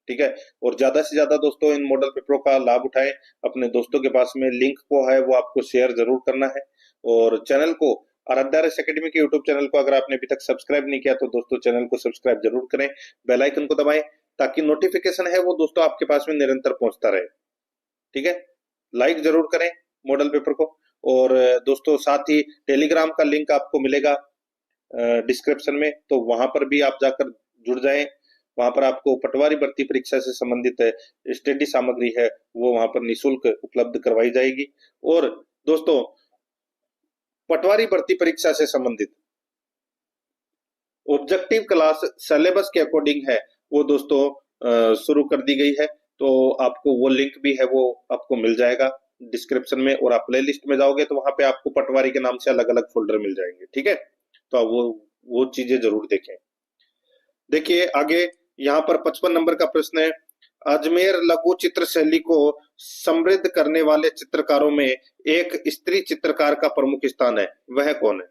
ठीक है, और ज्यादा से ज्यादा दोस्तों इन मॉडल पेपरों का लाभ उठाएं। अपने दोस्तों के पास में लिंक को है वो आपको शेयर जरूर करना है, और चैनल को आराध्या आरएस एकेडमी के यूट्यूब चैनल को अगर आपने अभी तक सब्सक्राइब नहीं किया तो दोस्तों चैनल को सब्सक्राइब जरूर करें, बेल आइकन को दबाएं ताकि नोटिफिकेशन है वो दोस्तों आपके पास में निरंतर पहुंचता रहे। ठीक है, लाइक जरूर करें मॉडल पेपर को, और दोस्तों साथ ही टेलीग्राम का लिंक आपको मिलेगा डिस्क्रिप्शन में, तो वहां पर भी आप जाकर जुड़ जाएं। वहां पर आपको पटवारी भर्ती परीक्षा से संबंधित स्टडी सामग्री है वो वहां पर निःशुल्क उपलब्ध करवाई जाएगी। और दोस्तों पटवारी भर्ती परीक्षा से संबंधित ऑब्जेक्टिव क्लास सिलेबस के अकॉर्डिंग है वो दोस्तों शुरू कर दी गई है, तो आपको वो लिंक भी है वो आपको मिल जाएगा डिस्क्रिप्शन में, और आप प्ले लिस्ट में जाओगे तो वहां पे आपको पटवारी के नाम से अलग अलग फोल्डर मिल जाएंगे। ठीक है, तो आप वो चीजें जरूर देखें। देखिए आगे यहाँ पर 55 नंबर का प्रश्न है, अजमेर लघु चित्र शैली को समृद्ध करने वाले चित्रकारों में एक स्त्री चित्रकार का प्रमुख स्थान है, वह कौन है?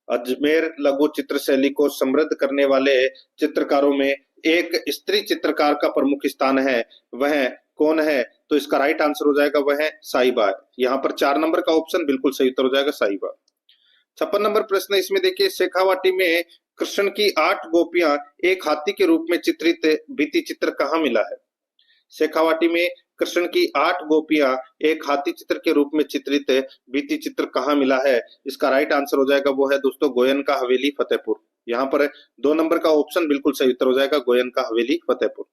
अजमेर लघु चित्र शैली को समृद्ध करने वाले चित्रकारों में एक स्त्री चित्रकार का प्रमुख स्थान है, वह कौन है? तो इसका राइट आंसर हो जाएगा वह साहिबा। यहाँ पर 4 नंबर का ऑप्शन बिल्कुल सही उत्तर हो जाएगा, साहिबा। 56 नंबर प्रश्न इसमें देखिए, शेखावाटी में कृष्ण की 8 गोपियां एक हाथी के रूप में चित्रित भित्ति चित्र कहाँ मिला है? शेखावाटी में कृष्ण की 8 गोपियां एक हाथी चित्र के रूप में चित्रित भित्ति चित्र कहाँ मिला है? इसका राइट आंसर हो जाएगा वो है दोस्तों गोयनका हवेली फतेहपुर। यहाँ पर 2 नंबर का ऑप्शन बिल्कुल सही उत्तर हो जाएगा, गोयनका हवेली फतेहपुर।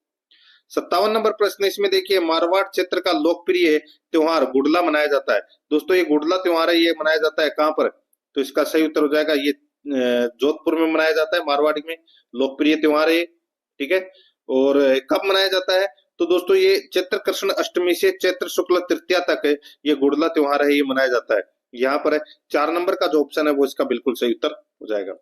57 नंबर प्रश्न इसमें देखिए, मारवाड़ क्षेत्र का लोकप्रिय त्योहार गुडला मनाया जाता है। दोस्तों ये गुडला त्योहार है, ये मनाया जाता है कहाँ पर? तो इसका सही उत्तर हो जाएगा ये जोधपुर में मनाया जाता है, मारवाड़ी में लोकप्रिय त्योहार है। ठीक है, और कब मनाया जाता है? तो दोस्तों ये चैत्र कृष्ण अष्टमी से चैत्र शुक्ल तृतीया तक ये गुडला त्योहार है ये मनाया जाता है। यहाँ पर 4 नंबर का जो ऑप्शन है वो इसका बिल्कुल सही उत्तर हो जाएगा।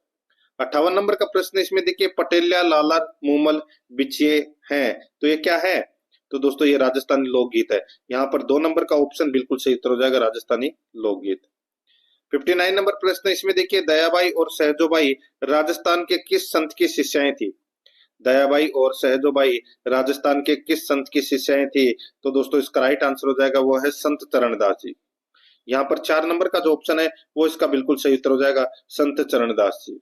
58 नंबर का प्रश्न इसमें देखिए, पटेल्या लाला मूमल बिछिए हैं, तो ये क्या है? तो दोस्तों ये राजस्थानी लोकगीत है। यहाँ पर 2 नंबर का ऑप्शन बिल्कुल सही उत्तर हो जाएगा, राजस्थानी लोकगीत। 59 नंबर प्रश्न इसमें देखिए, दयाबाई और सहजोबाई राजस्थान के किस संत की शिष्याएं थी? दयाबाई और सहजोबाई राजस्थान के किस संत की शिष्याएं थी? तो दोस्तों इसका राइट आंसर हो जाएगा वो है संत चरणदास जी। यहाँ पर 4 नंबर का जो ऑप्शन है वो इसका बिल्कुल सही उत्तर हो जाएगा, संत चरणदास जी।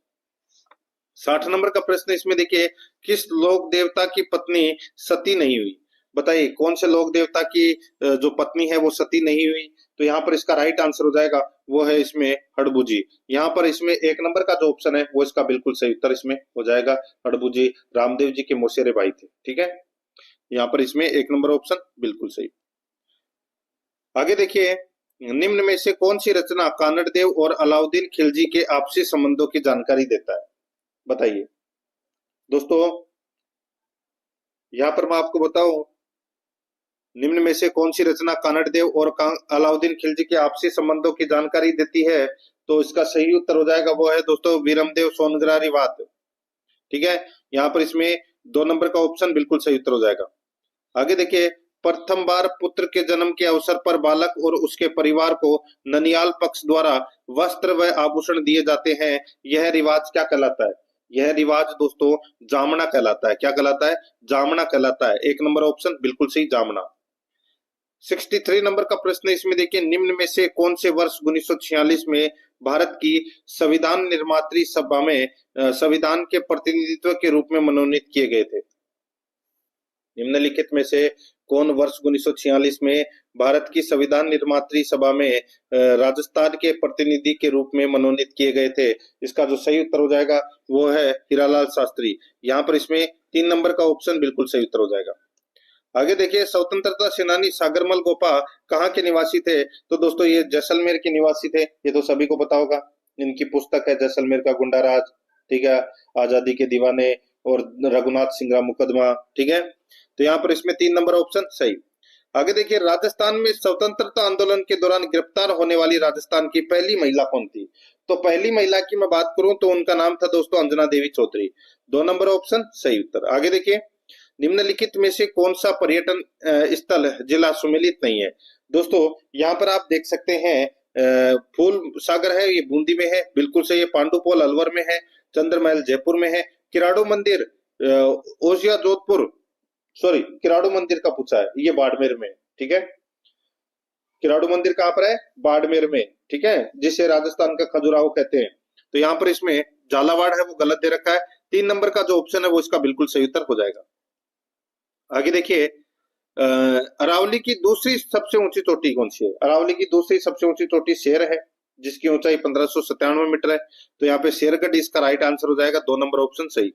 60 नंबर का प्रश्न इसमें देखिए, किस लोक देवता की पत्नी सती नहीं हुई? बताइए कौन से लोक देवता की जो पत्नी है वो सती नहीं हुई? तो यहाँ पर इसका राइट आंसर हो जाएगा वो है इसमें हड़बू जी। यहाँ पर इसमें 1 नंबर का जो ऑप्शन है वो इसका बिल्कुल सही उत्तर इसमें हो जाएगा, हड़बू जी रामदेव जी के मौसेरे भाई थे। ठीक है, यहाँ पर इसमें 1 नंबर ऑप्शन बिल्कुल सही। आगे देखिए, निम्न में से कौन सी रचना कानड़देव और अलाउद्दीन खिलजी के आपसी संबंधों की जानकारी देता है? बताइए दोस्तों, यहाँ पर मैं आपको बताऊं, निम्न में से कौन सी रचना कानड़देव और अलाउद्दीन खिलजी के आपसी संबंधों की जानकारी देती है? तो इसका सही उत्तर हो जाएगा वो है दोस्तों वीरमदेव सोनग्रारी वात। ठीक है, यहाँ पर इसमें 2 नंबर का ऑप्शन बिल्कुल सही उत्तर हो जाएगा। आगे देखिए, प्रथम बार पुत्र के जन्म के अवसर पर बालक और उसके परिवार को ननियाल पक्ष द्वारा वस्त्र व आभूषण दिए जाते हैं, यह रिवाज क्या कहलाता है? यह रिवाज दोस्तों जामना कहलाता है। क्या कहलाता है? जामना कहलाता है। 1 नंबर ऑप्शन बिल्कुल सही, जामना। 63 नंबर का प्रश्न इसमें देखिए, निम्न में से कौन से वर्ष 1946 में भारत की संविधान निर्मात्री सभा में संविधान के प्रतिनिधित्व के रूप में मनोनीत किए गए थे? निम्नलिखित में से कौन वर्ष 1946 में भारत की संविधान निर्मात्री सभा में राजस्थान के प्रतिनिधि के रूप में मनोनीत किए गए थे? इसका जो सही उत्तर हो जाएगा वो है हीरालाल शास्त्री। यहाँ पर इसमें 3 नंबर का ऑप्शन बिल्कुल सही उत्तर हो जाएगा। आगे देखिए, स्वतंत्रता सेनानी सागरमल गोपा कहाँ के निवासी थे? तो दोस्तों ये जैसलमेर के निवासी थे, ये तो सभी को पता होगा। इनकी पुस्तक है जैसलमेर का गुंडा राज, ठीक है, आजादी के दीवाने और रघुनाथ सिंह मुकदमा। ठीक है, तो यहाँ पर इसमें 3 नंबर ऑप्शन सही। आगे देखिए, राजस्थान में स्वतंत्रता आंदोलन के दौरान गिरफ्तार होने वाली राजस्थान की पहली महिला कौन थी? तो पहली महिला की मैं बात करूं तो उनका नाम था दोस्तों अंजना देवी चौधरी। 2 नंबर ऑप्शन सही उत्तर। आगे देखिए, निम्नलिखित में से कौन सा पर्यटन स्थल जिला सुमेलित नहीं है? दोस्तों यहाँ पर आप देख सकते हैं फूल सागर है, ये बूंदी में है, बिल्कुल सही है। पांडुपोल अलवर में है, चंद्रमहल जयपुर में है, किराड़ू मंदिर ओसिया जोधपुर, सॉरी किराड़ू मंदिर का पूछा है, ये बाड़मेर में। ठीक है, किराड़ू मंदिर कहाँ पर है? बाड़मेर में। ठीक है, जिसे राजस्थान का खजुराहो कहते हैं। तो यहाँ पर इसमें झालावाड़ है वो गलत दे रखा है। 3 नंबर का जो ऑप्शन है वो इसका बिल्कुल सही उत्तर हो जाएगा। आगे देखिए, अरावली की दूसरी सबसे ऊंची चोटी कौन सी है? अरावली की दूसरी सबसे ऊंची चोटी शेर है, जिसकी ऊंचाई 1597 मीटर है। तो यहाँ पे शेरगढ़ इसका राइट आंसर हो जाएगा, 2 नंबर ऑप्शन सही।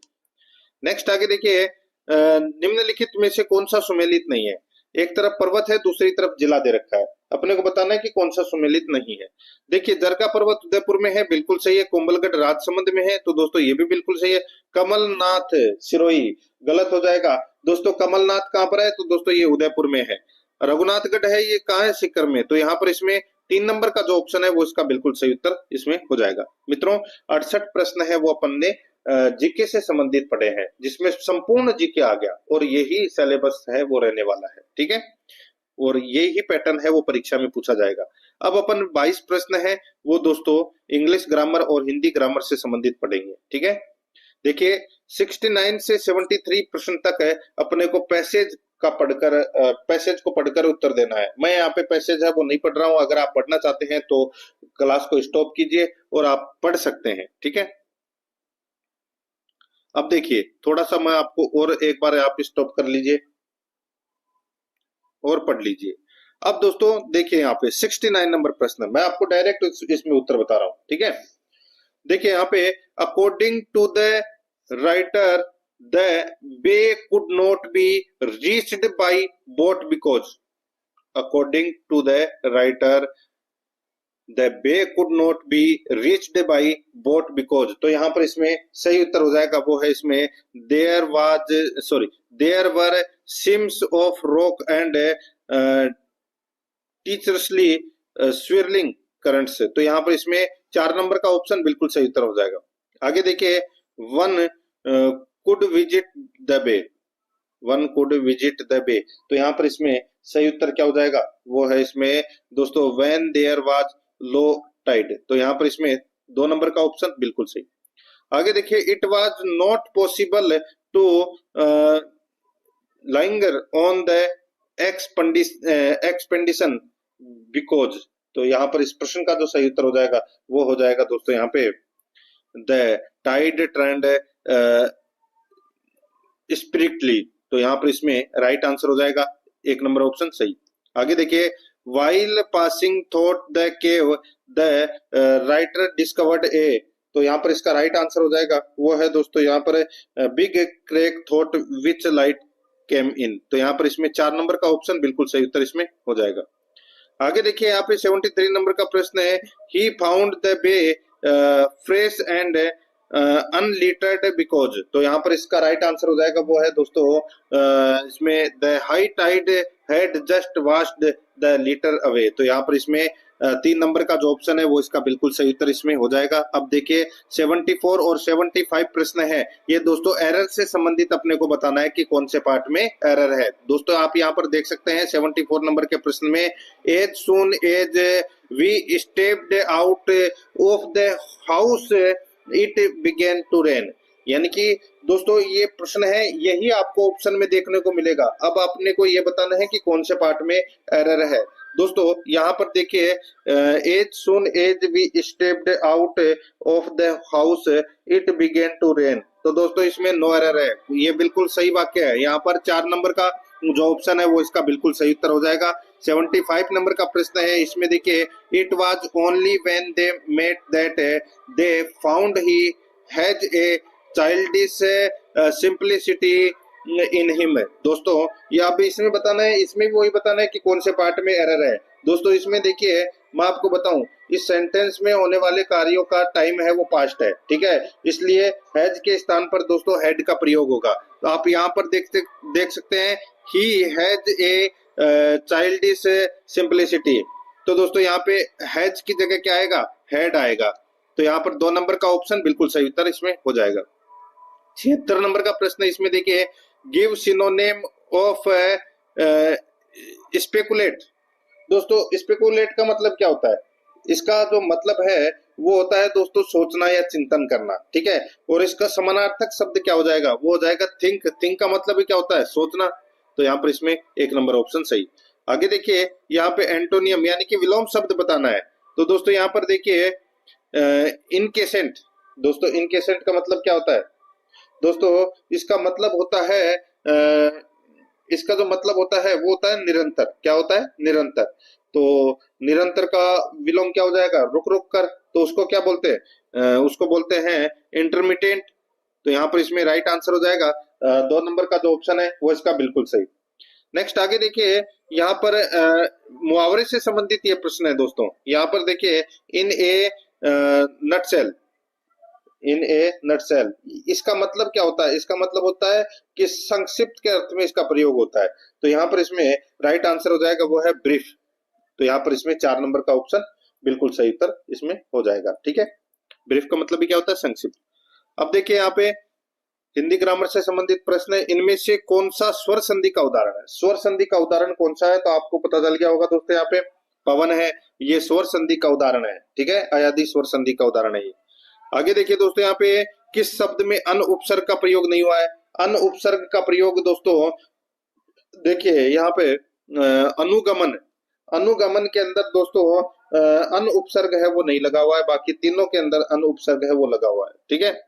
नेक्स्ट आगे देखिए, निम्नलिखित में से कौन सा सुमेलित नहीं है? एक तरफ पर्वत है, दूसरी तरफ जिला दे रखा है, अपने को बताना है कि कौन सा सुमेलित नहीं है। देखिए, जरका पर्वत उदयपुर में है, बिल्कुल सही है। कुंभलगढ़ राजसमंद में है, तो दोस्तों ये भी बिल्कुल सही है। कमलनाथ सिरोही गलत हो जाएगा। दोस्तों कमलनाथ कहाँ पर है? तो दोस्तों ये उदयपुर में है। रघुनाथगढ़ है, ये कहाँ है? सीकर में। तो यहाँ पर इसमें 3 नंबर का जो ऑप्शन है वो इसका बिल्कुल सही उत्तर इसमें हो जाएगा। मित्रों 68 प्रश्न है वो अपन ने जीके से संबंधित पढ़े हैं, जिसमें संपूर्ण जीके आ गया और यही सिलेबस है वो रहने वाला है। ठीक है, और यही पैटर्न है वो परीक्षा में पूछा जाएगा। अब अपन 22 प्रश्न है वो दोस्तों इंग्लिश ग्रामर और हिंदी ग्रामर से संबंधित पढ़ेंगे। ठीक है, देखिए 69 से 73 प्रश्न तक है अपने को पैसेज का पढ़कर पैसेज को पढ़कर उत्तर देना है। मैं यहाँ पे पैसेज है वो नहीं पढ़ रहा हूँ, अगर आप पढ़ना चाहते हैं तो क्लास को स्टॉप कीजिए और आप पढ़ सकते हैं। ठीक है, अब देखिए थोड़ा सा मैं आपको और एक बार आप स्टॉप कर लीजिए और पढ़ लीजिए। अब दोस्तों देखिए यहाँ पे 69 नंबर प्रश्न, मैं आपको डायरेक्ट इसमें उत्तर बता रहा हूं। ठीक है, देखिए यहाँ पे according to the writer the way could not be reached by boat because, according to the writer the bay could not be reached by boat because, तो यहाँ पर इसमें सही उत्तर हो जाएगा वो है इसमें there were seams of rock and treacherously swirling currents. तो यहाँ पर इसमें 4 नंबर का ऑप्शन बिल्कुल सही उत्तर हो जाएगा। आगे देखिए, one could visit the bay, one could visit the bay. तो यहाँ पर इसमें सही उत्तर क्या हो जाएगा, वो है इसमें दोस्तों when there was low tide. तो यहाँ पर इसमें 2 नंबर का ऑप्शन बिल्कुल सही। आगे देखिए, it was not possible to linger on the expedition because. तो यहाँ पर इस प्रश्न का जो सही उत्तर हो जाएगा वो हो जाएगा दोस्तों यहाँ पे द टाइड ट्रेंड स्पिरिटली। तो यहाँ पर इसमें राइट आंसर हो जाएगा 1 नंबर ऑप्शन सही। आगे देखिए, while passing through the cave the writer discovered a. तो यहाँ पर इसका राइट आंसर हो जाएगा वो है दोस्तों यहाँ पर big crack through which light came in. तो यहाँ पर इसमें 4 नंबर का ऑप्शन बिल्कुल सही उत्तर इसमें हो जाएगा। आगे देखिए, यहाँ पे 73 नंबर का प्रश्न है, he found the bay fresh and unlittered because. तो यहाँ पर इसका राइट आंसर हो जाएगा वो है दोस्तों इसमें the high tide had just washed the litter away. तो यहाँ पर इसमें 3 नंबर का जो ऑप्शन है वो इसका बिल्कुल सही उत्तर इसमें हो जाएगा। अब देखिए 74 और 75 प्रश्न है, ये दोस्तों एरर से संबंधित अपने को बताना है कि कौन से पार्ट में एरर है। दोस्तों आप यहाँ पर देख सकते हैं 74 नंबर के प्रश्न में, as soon as we stepped out of the house it began to rain. यानी कि दोस्तों ये प्रश्न है, यही आपको ऑप्शन में देखने को मिलेगा। अब आपने को ये बताना है कि कौन से पार्ट में एरर है। दोस्तों यहाँ पर देखिए, as soon as we stepped out of the house it began to rain. तो दोस्तों इसमें नो एरर है, ये बिल्कुल सही वाक्य है। यहाँ पर 4 नंबर का जो ऑप्शन है वो इसका बिल्कुल सही उत्तर हो जाएगा। 75 नंबर का प्रश्न है, इसमें देखिए, it was only when they met that they found he has a childish simplicity in him. दोस्तों ये आप इसमें बताना है, इसमें भी वही बताना है कि कौन से पार्ट में एरर है। दोस्तों इसमें देखिए, मैं आपको बताऊं, इस सेंटेंस में होने वाले कार्यों का टाइम है वो पास्ट है, ठीक है, इसलिए हैज के स्थान पर दोस्तों हैड का प्रयोग होगा। तो आप यहाँ पर देख सकते हैं, ही हैज ए चाइल्डिश सिंपलिसिटी। तो दोस्तों यहाँ पे हैज की जगह क्या आएगा, हैड आएगा। तो यहाँ पर 2 नंबर का ऑप्शन बिल्कुल सही उत्तर इसमें हो जाएगा। 76 नंबर का प्रश्न, इसमें देखिए, गिव सिनोनिम ऑफ स्पेकुलेट। दोस्तों स्पेकुलेट का मतलब क्या होता है, इसका जो मतलब है वो होता है दोस्तों सोचना या चिंतन करना, ठीक है। और इसका समानार्थक शब्द क्या हो जाएगा, वो हो जाएगा थिंक। थिंक का मतलब भी क्या होता है, सोचना। तो यहाँ पर इसमें 1 नंबर ऑप्शन सही। आगे देखिए, यहाँ पे एंटोनियम यानी कि विलोम शब्द बताना है। तो दोस्तों यहाँ पर देखिए, इनकेसेंट। दोस्तों इनकेसेंट का मतलब क्या होता है, दोस्तों इसका मतलब होता है इसका जो मतलब होता है वो होता है निरंतर। क्या होता है, निरंतर। तो निरंतर का विलोम क्या हो जाएगा, रुक रुक कर। तो उसको क्या बोलते हैं, उसको बोलते हैं इंटरमिटेंट। तो यहाँ पर इसमें राइट आंसर हो जाएगा 2 नंबर का जो ऑप्शन है वो इसका बिल्कुल सही। नेक्स्ट आगे देखिए, यहाँ पर मुहावरे से संबंधित ये प्रश्न है दोस्तों। यहाँ पर देखिए, इन ए नटसेल, इन ए नटसेल, इसका मतलब क्या होता है, इसका मतलब होता है कि संक्षिप्त के अर्थ में इसका प्रयोग होता है। तो यहाँ पर इसमें राइट आंसर हो जाएगा वो है ब्रीफ। तो यहाँ पर इसमें 4 नंबर का ऑप्शन बिल्कुल सही उत्तर इसमें हो जाएगा, ठीक है। ब्रीफ का मतलब भी क्या होता है, संक्षिप्त। अब देखिए यहाँ पे हिंदी ग्रामर से संबंधित प्रश्न है, इनमें से कौन सा स्वर संधि का उदाहरण है। स्वर संधि का उदाहरण कौन सा है, तो आपको पता चल गया होगा दोस्तों, यहाँ पे पवन है, ये स्वर संधि का उदाहरण है, ठीक है, अयादी स्वर संधि का उदाहरण है ये। आगे देखिए दोस्तों, यहाँ पे किस शब्द में अन उपसर्ग का प्रयोग नहीं हुआ है। अन उपसर्ग का प्रयोग दोस्तों देखिए यहाँ पे अनुगमन, अनुगमन के अंदर दोस्तों अन उपसर्ग है वो नहीं लगा हुआ है, बाकी तीनों के अंदर अन उपसर्ग है वो लगा हुआ है, ठीक है।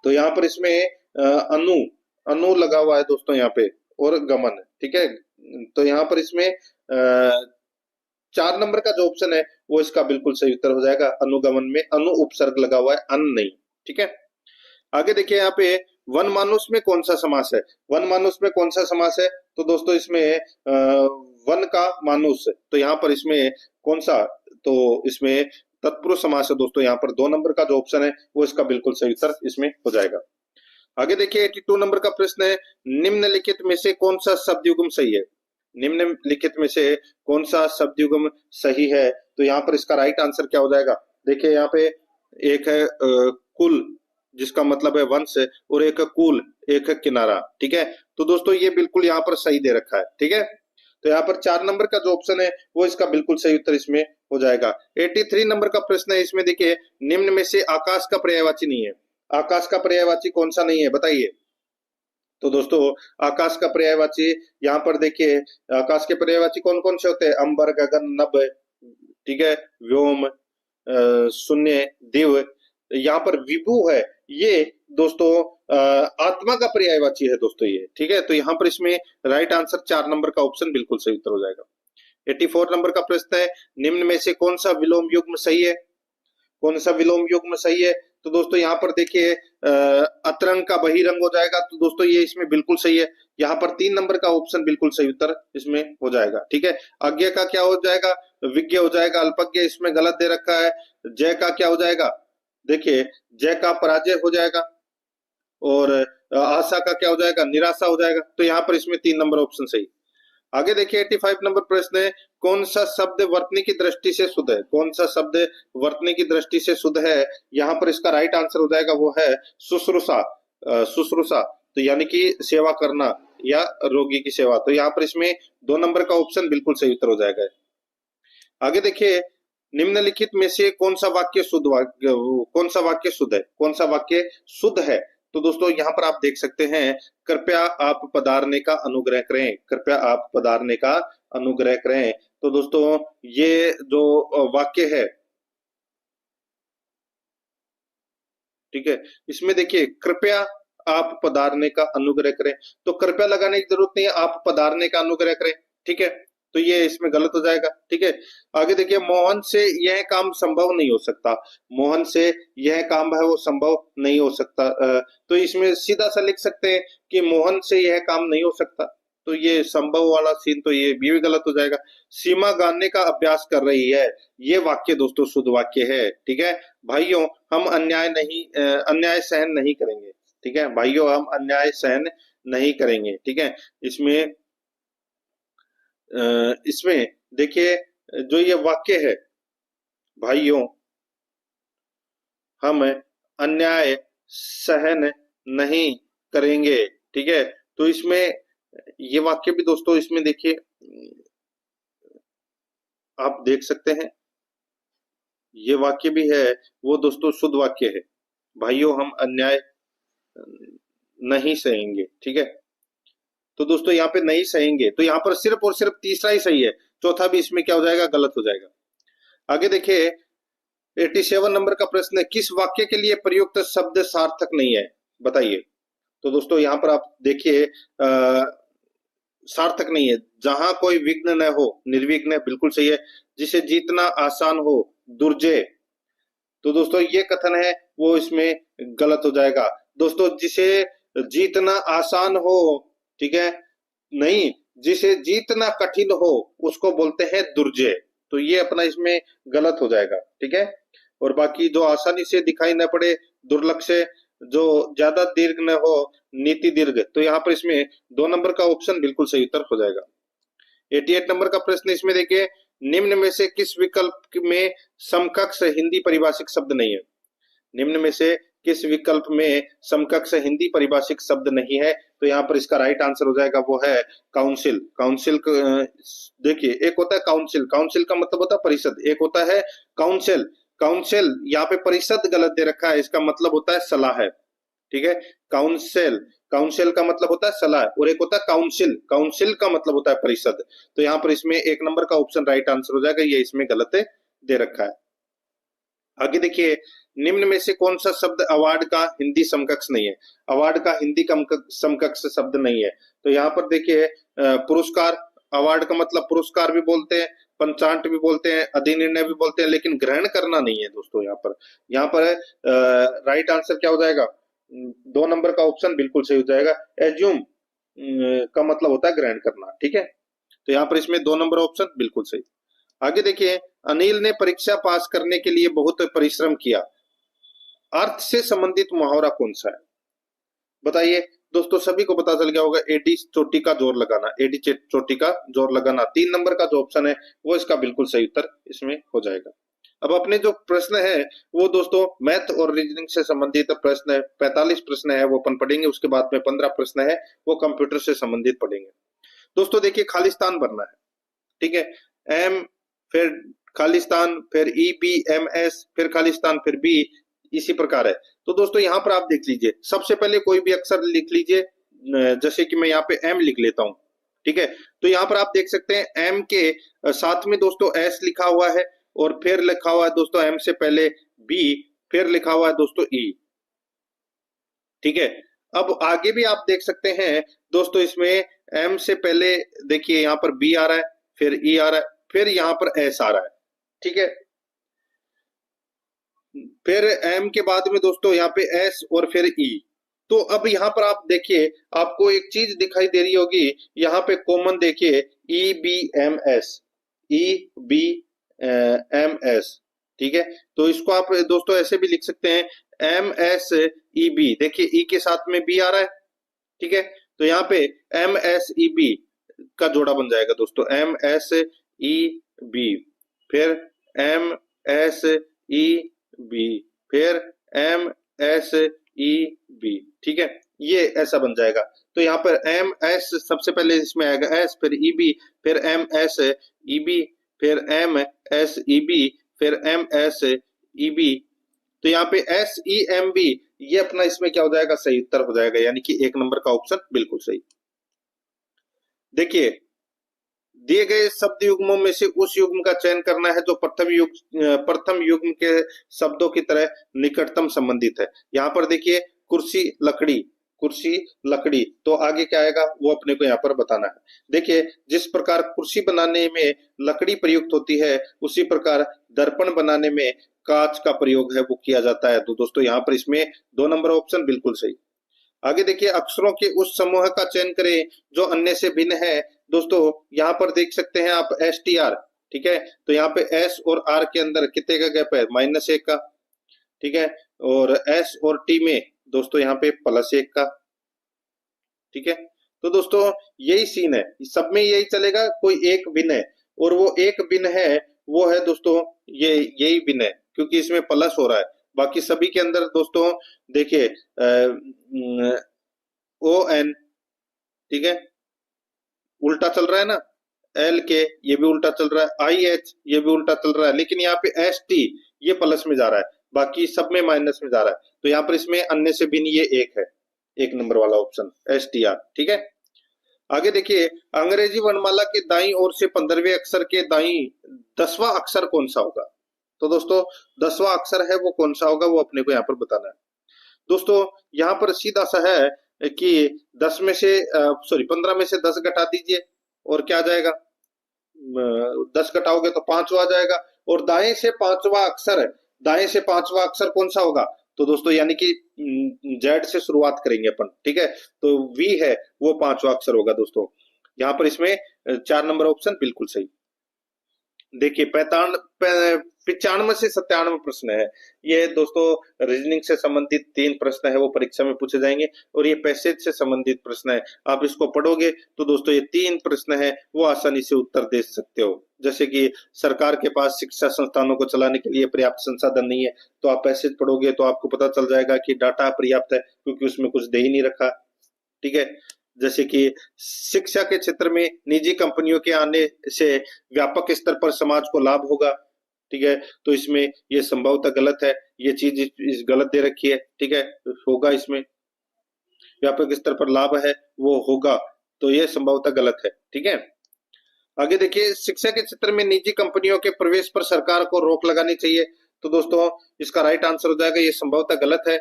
तो यहाँ पर इसमें अनु अनु लगा हुआ है दोस्तों यहाँ पे, और गमन, ठीक है। तो यहाँ पर इसमें 4 नंबर का जो ऑप्शन है वो इसका बिल्कुल सही उत्तर हो जाएगा। अनुगमन में अनु उपसर्ग लगा हुआ है, अन नहीं, ठीक है। आगे देखिए यहाँ पे वन मानुष में कौन सा समास है। वन मानुष में कौन सा समास है, तो दोस्तों इसमें वन का मानुष। तो यहाँ पर इसमें कौन सा, तो इसमें तत्पुरुष समास है दोस्तों। यहाँ पर 2 नंबर का जो ऑप्शन है वो इसका बिल्कुल सही उत्तर इसमें हो जाएगा। आगे देखिए 82 नंबर का प्रश्न है, निम्नलिखित में से कौन सा शब्द युग्म सही है। निम्नलिखित में से कौन सा शब्द युग्म सही है? तो यहाँ पर इसका राइट आंसर क्या हो जाएगा? देखिए यहाँ पे एक है कुल, जिसका मतलब है वंश, और एक है कूल, एक है किनारा। ठीक है, तो दोस्तों ये बिल्कुल यहाँ पर सही दे रखा है। ठीक है, तो यहाँ पर 4 नंबर का जो ऑप्शन है वो इसका बिल्कुल सही उत्तर इसमें हो जाएगा। 83 नंबर का प्रश्न है, इसमें देखिए निम्न में से आकाश का पर्यायवाची नहीं है। आकाश का पर्यायवाची कौन सा नहीं है बताइए? तो दोस्तों आकाश का पर्यायवाची यहाँ पर देखिए, आकाश के पर्यायवाची कौन कौन से होते हैं? अंबर, गगन, नभ, ठीक है, व्योम, शून्य, दिव। यहाँ पर विभु है, ये दोस्तों आत्मा का पर्यायवाची है दोस्तों ये। ठीक है, तो यहाँ पर इसमें राइट आंसर 4 नंबर का ऑप्शन बिल्कुल सही उत्तर हो जाएगा। 84 नंबर का प्रश्न है, निम्न में से कौन सा विलोम युग्म सही है? कौन सा विलोम युग्म सही है? तो दोस्तों यहाँ पर देखिए अतरंग का बहिरंग हो जाएगा, तो दोस्तों ये इसमें बिल्कुल सही है। यहाँ पर 3 नंबर का ऑप्शन बिल्कुल सही उत्तर इसमें हो जाएगा। ठीक है, आज्ञा का क्या हो जाएगा? विज्ञ हो जाएगा। अल्पज्ञ इसमें गलत दे रखा है। जय का क्या हो जाएगा? देखिए जय का पराजय हो जाएगा, और आशा का क्या हो जाएगा? निराशा हो जाएगा। तो यहाँ पर इसमें 3 नंबर ऑप्शन सही। आगे देखिए 85 नंबर प्रश्न है, कौन सा शब्द वर्तनी की दृष्टि से शुद्ध है? कौन सा शब्द वर्तनी की दृष्टि से शुद्ध है? यहाँ पर इसका राइट आंसर हो जाएगा वो है शुश्रूषा। शुश्रूषा तो यानी कि सेवा करना या रोगी की सेवा। तो यहाँ पर इसमें 2 नंबर का ऑप्शन बिल्कुल सही उत्तर हो जाएगा। आगे देखिए निम्नलिखित में से कौन सा वाक्य शुद्ध वाक्य, कौन सा वाक्य शुद्ध है? कौन सा वाक्य शुद्ध है? तो दोस्तों यहाँ पर आप देख सकते हैं, कृपया आप पधारने का अनुग्रह करें, कृपया आप पधारने का अनुग्रह करें। तो दोस्तों ये जो वाक्य है, ठीक है, इसमें देखिए कृपया आप पधारने का अनुग्रह करें, तो कृपया लगाने की जरूरत नहीं है, आप पधारने का अनुग्रह करें। ठीक है, तो ये इसमें गलत हो जाएगा। ठीक है, आगे देखिए मोहन से यह काम संभव नहीं हो सकता। मोहन से यह काम है वो संभव नहीं हो सकता। तो इसमें सीधा सा लिख सकते हैं कि मोहन से यह काम नहीं हो सकता। तो ये संभव वाला सीन तो ये भी गलत हो जाएगा। सीमा गाने का अभ्यास कर रही है, ये वाक्य दोस्तों शुद्ध वाक्य है। ठीक है, भाइयों हम अन्याय सहन नहीं करेंगे। ठीक है, भाइयों हम अन्याय सहन नहीं करेंगे। ठीक है, इसमें इसमें देखिए जो ये वाक्य है, भाइयों हम अन्याय सहन नहीं करेंगे। ठीक है, तो इसमें ये वाक्य भी दोस्तों इसमें देखिए आप देख सकते हैं, ये वाक्य भी है वो दोस्तों शुद्ध वाक्य है, भाइयों हम अन्याय नहीं सहेंगे। ठीक है, तो दोस्तों यहाँ पे नहीं सहेंगे, तो यहाँ पर सिर्फ और सिर्फ तीसरा ही सही है, चौथा भी इसमें क्या हो जाएगा? गलत हो जाएगा। आगे देखिए 87 नंबर का प्रश्न है, किस वाक्य के लिए प्रयुक्त शब्द सार्थक नहीं है? बताइए। तो दोस्तों यहाँ पर आप देखिए सार्थक नहीं है, जहां कोई विघ्न न हो, निर्विघ्न बिल्कुल सही है। जिसे जीतना आसान हो, दुर्जय। तो दोस्तों ये कथन है वो इसमें गलत हो जाएगा। दोस्तों जिसे जीतना आसान हो, ठीक है, नहीं, जिसे जीतना कठिन हो उसको बोलते हैं दुर्जय। तो ये अपना इसमें गलत हो जाएगा। ठीक है, और बाकी जो आसानी से दिखाई न पड़े, दुर्लक्ष्य, जो ज्यादा दीर्घ न हो, नीति दीर्घ। तो यहाँ पर इसमें 2 नंबर का ऑप्शन बिल्कुल सही उत्तर हो जाएगा। 88 नंबर का प्रश्न इसमें देखिए, निम्न में से किस विकल्प में समकक्ष हिंदी परिभाषिक शब्द नहीं है? निम्न में से किस विकल्प में समकक्ष हिंदी परिभाषिक शब्द नहीं है? तो यहाँ पर इसका राइट आंसर हो जाएगा वो है काउंसिल। काउंसिल देखिए एक होता है काउंसिल, काउंसिल का मतलब होता है परिषद, एक होता है काउंसिल। काउंसिल यहाँ पे परिषद गलत दे रखा है, इसका मतलब होता है सलाह है। ठीक है, काउंसिल, काउंसिल का मतलब होता है सलाह, और एक होता है काउंसिल, काउंसिल का मतलब होता है परिषद। तो यहाँ पर इसमें 1 नंबर का ऑप्शन राइट आंसर हो जाएगा, ये इसमें गलत दे रखा है। आगे देखिए निम्न में से कौन सा शब्द अवार्ड का हिंदी समकक्ष नहीं है? अवार्ड का हिंदी समकक्ष शब्द नहीं है। तो यहाँ पर देखिए पुरस्कार, अवार्ड का मतलब पुरस्कार भी बोलते हैं, पंचांट भी बोलते हैं, अधिनिर्णय भी बोलते हैं, लेकिन ग्रहण करना नहीं है दोस्तों। यहाँ पर राइट आंसर क्या हो जाएगा? 2 नंबर का ऑप्शन बिल्कुल सही हो जाएगा। एज्यूम का मतलब होता है ग्रहण करना। ठीक है, तो यहाँ पर इसमें 2 नंबर ऑप्शन बिल्कुल सही। आगे देखिए अनिल ने परीक्षा पास करने के लिए बहुत परिश्रम किया, अर्थ से संबंधित मुहावरा कौन सा है? बताइए, दोस्तों सभी को पता चल गया होगा, एडी चोटी का जोर लगाना, एडी चोटी का जोर लगाना 3 नंबर का जो ऑप्शन है वो इसका बिल्कुल सही उत्तर इसमें हो जाएगा। अब अपने जो प्रश्न है वो दोस्तों मैथ और रीजनिंग से संबंधित प्रश्न है, 45 प्रश्न है वो अपन पढ़ेंगे, उसके बाद में 15 प्रश्न है वो कंप्यूटर से संबंधित पढ़ेंगे। दोस्तों देखिए खालिस्तान भरना है, ठीक है, एम फिर खालिस्तान फिर ई बी एम एस फिर खालिस्तान फिर बी, इसी प्रकार है। तो दोस्तों यहाँ पर आप देख लीजिए, सबसे पहले कोई भी अक्षर लिख लीजिए, जैसे कि मैं यहाँ पे एम लिख लेता हूँ, ठीक है। तो यहाँ पर आप देख सकते हैं एम के साथ में दोस्तों एस लिखा हुआ है और फिर लिखा हुआ है दोस्तों एम से पहले बी, फिर लिखा हुआ है दोस्तों ई, ठीक है। अब आगे भी आप देख सकते हैं दोस्तों, इसमें एम से पहले देखिए यहाँ पर बी आ रहा है, फिर ई आ रहा है, फिर यहाँ पर एस आ रहा है, ठीक है। फिर एम के बाद में दोस्तों यहाँ पे एस और फिर ई। तो अब यहाँ पर आप देखिए, आपको एक चीज दिखाई दे रही होगी, यहाँ पे कॉमन देखिए E B M S, E B M S, ठीक है। तो इसको आप दोस्तों ऐसे भी लिख सकते हैं एम एस ई बी, देखिए ई के साथ में बी आ रहा है, ठीक है। तो यहाँ पे एम एस ई बी का जोड़ा बन जाएगा दोस्तों, एम एस ई बी, फिर एम एस ई बी, फिर एम एस ई बी, ठीक है, ये ऐसा बन जाएगा। तो यहाँ पर एम एस सबसे पहले इसमें आएगा एस, फिर ई बी, फिर एम एस ई बी, फिर एम एस ई बी, फिर एम एस ई बी। तो यहाँ पे एस ई एम बी, ये अपना इसमें क्या हो जाएगा, सही उत्तर हो जाएगा, यानी कि 1 नंबर का ऑप्शन बिल्कुल सही। देखिए दिए गए शब्द युग्मों में से उस युग्म का चयन करना है जो प्रथम युग्म के शब्दों की तरह निकटतम संबंधित है। यहाँ पर देखिए कुर्सी लकड़ी, कुर्सी लकड़ी, तो आगे क्या आएगा वो अपने को यहाँ पर बताना है। देखिए जिस प्रकार कुर्सी बनाने में लकड़ी प्रयुक्त होती है, उसी प्रकार दर्पण बनाने में कांच का प्रयोग है वो किया जाता है। तो दोस्तों यहाँ पर इसमें 2 नंबर ऑप्शन बिल्कुल सही। आगे देखिए अक्षरों के उस समूह का चयन करें जो अन्य से भिन्न है। दोस्तों यहाँ पर देख सकते हैं आप एस टी आर, ठीक है। तो यहाँ पे एस और आर के अंदर कितने का गैप है, -1 का, ठीक है। और एस और टी में दोस्तों यहाँ पे +1 का, ठीक है। तो दोस्तों यही सीन है, सब में यही चलेगा, कोई एक भिन्न है, और वो एक भिन्न है वो है दोस्तों ये, यही भिन्न है क्योंकि इसमें प्लस हो रहा है। बाकी सभी के अंदर दोस्तों देखिए ओ एन, ठीक है, उल्टा चल रहा है ना, एल के ये भी उल्टा चल रहा है, आई एच ये भी उल्टा चल रहा है, लेकिन यहाँ पे एस टी ये प्लस में जा रहा है, बाकी सब में माइनस में जा रहा है। तो यहाँ पर इसमें अन्य से भिन्न ये एक है, 1 नंबर वाला ऑप्शन एस टी आर, ठीक है। आगे देखिए अंग्रेजी वर्णमाला के दाईं ओर से 15वें अक्षर के दाईं 10वां अक्षर कौन सा होगा। तो दोस्तों 10वां अक्षर है वो कौन सा होगा वो अपने को यहाँ पर बताना है। दोस्तों यहाँ पर सीधा सा है कि 10 में से सॉरी 15 में से 10 घटा दीजिए और क्या आ जाएगा, 10 घटाओगे तो 5वां आ जाएगा, और दाएं से 5वां अक्षर, दाएं से 5वां अक्षर कौन सा होगा। तो दोस्तों यानी कि जेड से शुरुआत करेंगे अपन, ठीक है। तो वी है वो 5वां अक्षर होगा दोस्तों। यहाँ पर इसमें 4 नंबर ऑप्शन बिल्कुल सही। देखिए 95 से 97 प्रश्न है, ये दोस्तों रीजनिंग से संबंधित 3 प्रश्न है वो परीक्षा में पूछे जाएंगे, और ये पैसेज से संबंधित प्रश्न है। आप इसको पढ़ोगे तो दोस्तों ये 3 प्रश्न है वो आसानी से उत्तर दे सकते हो। जैसे कि सरकार के पास शिक्षा संस्थानों को चलाने के लिए पर्याप्त संसाधन नहीं है, तो आप पैसेज पढ़ोगे तो आपको पता चल जाएगा कि डाटा पर्याप्त है क्योंकि उसमें कुछ दे ही नहीं रखा, ठीक है। जैसे कि शिक्षा के क्षेत्र में निजी कंपनियों के आने से व्यापक स्तर पर समाज को लाभ होगा, ठीक है। तो इसमें ये संभवतः गलत है, ये चीज इस गलत दे रखी है, ठीक है। होगा इसमें व्यापक स्तर पर लाभ है वो होगा, तो ये संभवतः गलत है, ठीक है। आगे देखिए शिक्षा के क्षेत्र में निजी कंपनियों के प्रवेश पर सरकार को रोक लगानी चाहिए। तो दोस्तों इसका राइट आंसर हो जाएगा ये संभवतः गलत है,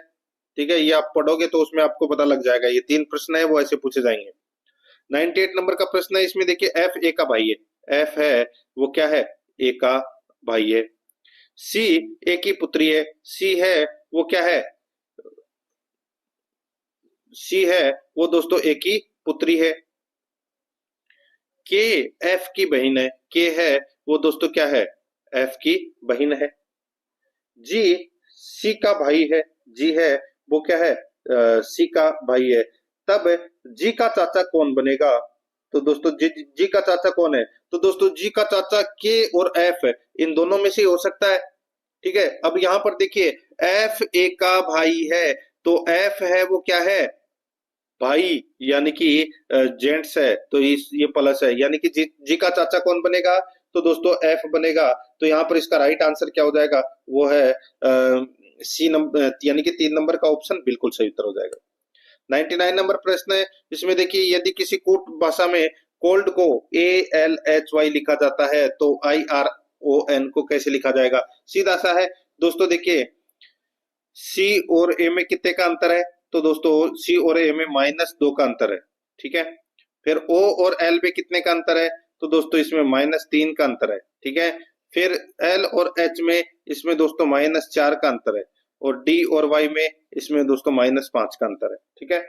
ठीक है। ये आप पढ़ोगे तो उसमें आपको पता लग जाएगा, ये 3 प्रश्न है वो ऐसे पूछे जाएंगे। 98 नंबर का प्रश्न है, इसमें देखिए एफ ए का भाई है, एफ है वो क्या है, ए का भाई है। सी ए की पुत्री है, सी है वो क्या है, सी है वो दोस्तों ए की पुत्री है। के एफ की बहन है, के है वो दोस्तों क्या है, एफ की बहन है। जी सी का भाई है, जी है वो क्या है, सी का भाई है। तब जी का चाचा कौन बनेगा? तो दोस्तों जी का चाचा कौन है? तो दोस्तों जी का चाचा के और एफ इन दोनों में से हो सकता है। ठीक है, अब यहाँ पर देखिए एफ ए का भाई है, तो एफ है वो क्या है? भाई, यानी कि जेंट्स है, तो इस ये प्लस है, यानी कि जी का चाचा कौन बनेगा? तो दोस्तों एफ बनेगा। तो यहाँ पर इसका राइट आंसर क्या हो जाएगा? वो है सी नंबर, यानी कि 3 नंबर का ऑप्शन बिल्कुल सही उत्तर हो जाएगा। 99 नंबर प्रश्न है, इसमें देखिए यदि किसी कूट भाषा में कोल्ड को ALHY लिखा जाता है तो IRON को कैसे लिखा जाएगा? सीधा सा है दोस्तों। देखिए सी और ए में कितने का अंतर है? तो दोस्तों सी और ए में -2 का अंतर है। ठीक है, फिर ओ और एल में कितने का अंतर है? तो दोस्तों इसमें -3 का अंतर है। ठीक है, फिर एल और एच में इसमें दोस्तों -4 का अंतर है, और डी और वाई में इसमें दोस्तों -5 का अंतर है। ठीक है,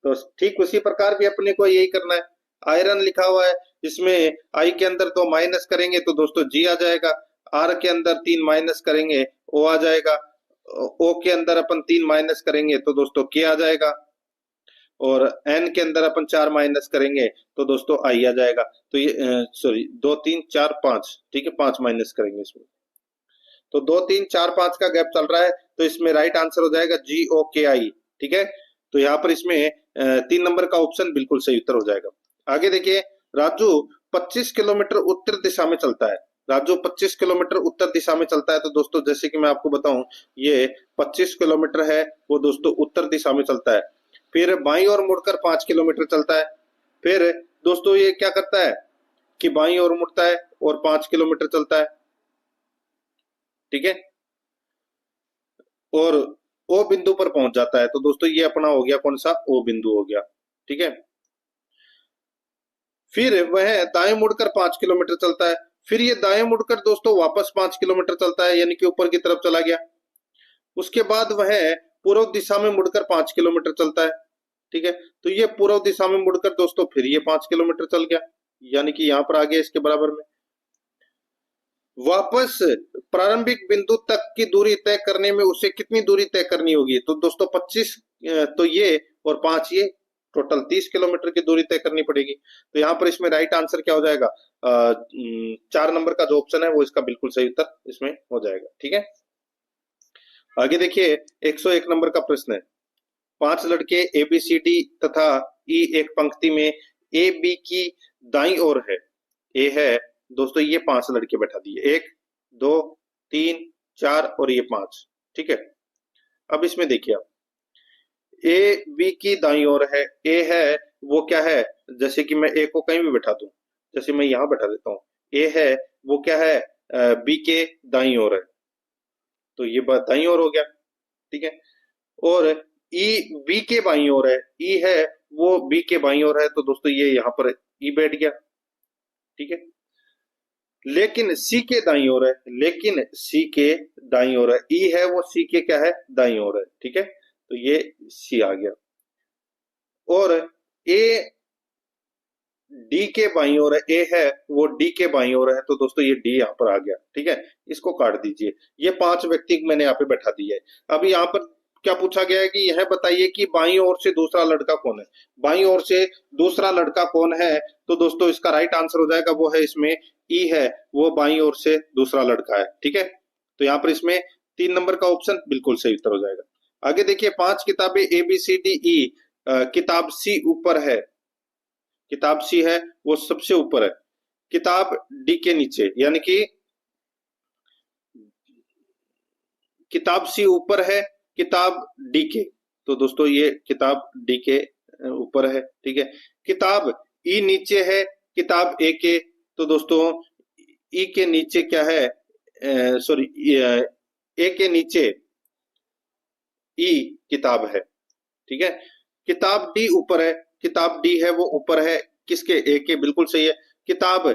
तो ठीक उसी प्रकार भी अपने को यही करना है। आयरन लिखा हुआ है, इसमें आई के अंदर 2 माइनस करेंगे तो दोस्तों जी आ जाएगा, आर के अंदर 3 माइनस करेंगे ओ आ जाएगा, ओ के अंदर अपन 3 माइनस करेंगे तो दोस्तों के आ जाएगा, और एन के अंदर अपन 4 माइनस करेंगे तो दोस्तों आई आ जाएगा। तो ये सॉरी 2 3 4 5, ठीक है, 5 माइनस करेंगे इसमें, तो 2 3 4 5 का गैप चल रहा है, तो इसमें राइट आंसर हो जाएगा GOKI। ठीक है, तो यहाँ पर इसमें 3 नंबर का ऑप्शन बिल्कुल सही उत्तर हो जाएगा। आगे देखिए, राजू 25 किलोमीटर उत्तर दिशा में चलता है। राजू 25 किलोमीटर उत्तर दिशा में चलता है, तो दोस्तों जैसे कि मैं आपको बताऊं, ये 25 किलोमीटर है वो दोस्तों उत्तर दिशा में चलता है। फिर बाईं ओर मुड़कर 5 किलोमीटर चलता है। फिर दोस्तों ये क्या करता है कि बाईं ओर मुड़ता है और 5 किलोमीटर चलता है। ठीक है, और ओ बिंदु पर पहुंच जाता है, तो दोस्तों ये अपना हो गया कौन सा? ओ बिंदु हो गया। ठीक है, फिर वह दाएं मुड़कर 5 किलोमीटर चलता है। फिर ये दाएं मुड़कर दोस्तों वापस 5 किलोमीटर चलता है, यानी कि ऊपर की तरफ चला गया। उसके बाद वह पूर्व दिशा में मुड़कर 5 किलोमीटर चलता है। ठीक है, तो ये पूर्व दिशा में मुड़कर दोस्तों फिर ये 5 किलोमीटर चल गया, यानी कि यहाँ पर आ गया इसके बराबर में। वापस प्रारंभिक बिंदु तक की दूरी तय करने में उसे कितनी दूरी तय करनी होगी? तो दोस्तों 25 तो ये और 5 ये, टोटल 30 किलोमीटर की दूरी तय करनी पड़ेगी। तो यहाँ पर इसमें राइट आंसर क्या हो जाएगा? 4 नंबर का जो ऑप्शन है वो इसका बिल्कुल सही उत्तर इसमें हो जाएगा। ठीक है, आगे देखिए 101 नंबर का प्रश्न है। 5 लड़के ABCD तथा E एक पंक्ति में AB की दाईं ओर है। ए है दोस्तों, ये 5 लड़के बैठा दिए, 1 2 3 4 और ये 5। ठीक है, अब इसमें देखिए आप, ए बी की दाईं ओर है, ए है वो क्या है? जैसे कि मैं ए को कहीं भी बैठा दूं, जैसे मैं यहाँ बैठा देता हूँ, ए है वो क्या है? बी के दाईं ओर है, तो ये दाईं ओर हो गया। ठीक है, और ई बी के बाईं ओर है, ई है वो बी के बाईं ओर है, तो दोस्तों ये यहाँ पर ई बैठ गया। ठीक है, लेकिन सी के दाईं ओर है, लेकिन सी के दाईं ओर है, ई है वो सी के क्या है? दाईं ओर है। ठीक है, तो ये सी आ गया, और ए डी के बाईं ओर है, ए है वो डी के बाईं ओर है, तो दोस्तों ये डी यहाँ पर आ गया। ठीक है, इसको काट दीजिए, ये 5 व्यक्ति मैंने यहाँ पे बैठा दिए है। अब यहाँ पर क्या पूछा गया है कि यह बताइए कि बाईं ओर से दूसरा लड़का कौन है? बाईं ओर से दूसरा लड़का कौन है? तो दोस्तों इसका राइट आंसर हो जाएगा वो है इसमें ई है, वो बाईं ओर से दूसरा लड़का है। ठीक है, तो यहाँ पर इसमें 3 नंबर का ऑप्शन बिल्कुल सही उत्तर हो जाएगा। आगे देखिए 5 किताबें ABCDE, किताब सी ऊपर है, किताब सी है वो सबसे ऊपर है, किताब डी के नीचे, यानी कि किताब सी ऊपर है, किताब डी के, तो दोस्तों ये किताब डी के ऊपर है। ठीक है, किताब ई नीचे है, किताब ए के, तो दोस्तों ई के नीचे क्या है? सॉरी, ए के नीचे ई किताब है। ठीक है, किताब डी ऊपर है, किताब डी है वो ऊपर है किसके? ए के, बिल्कुल सही है। किताब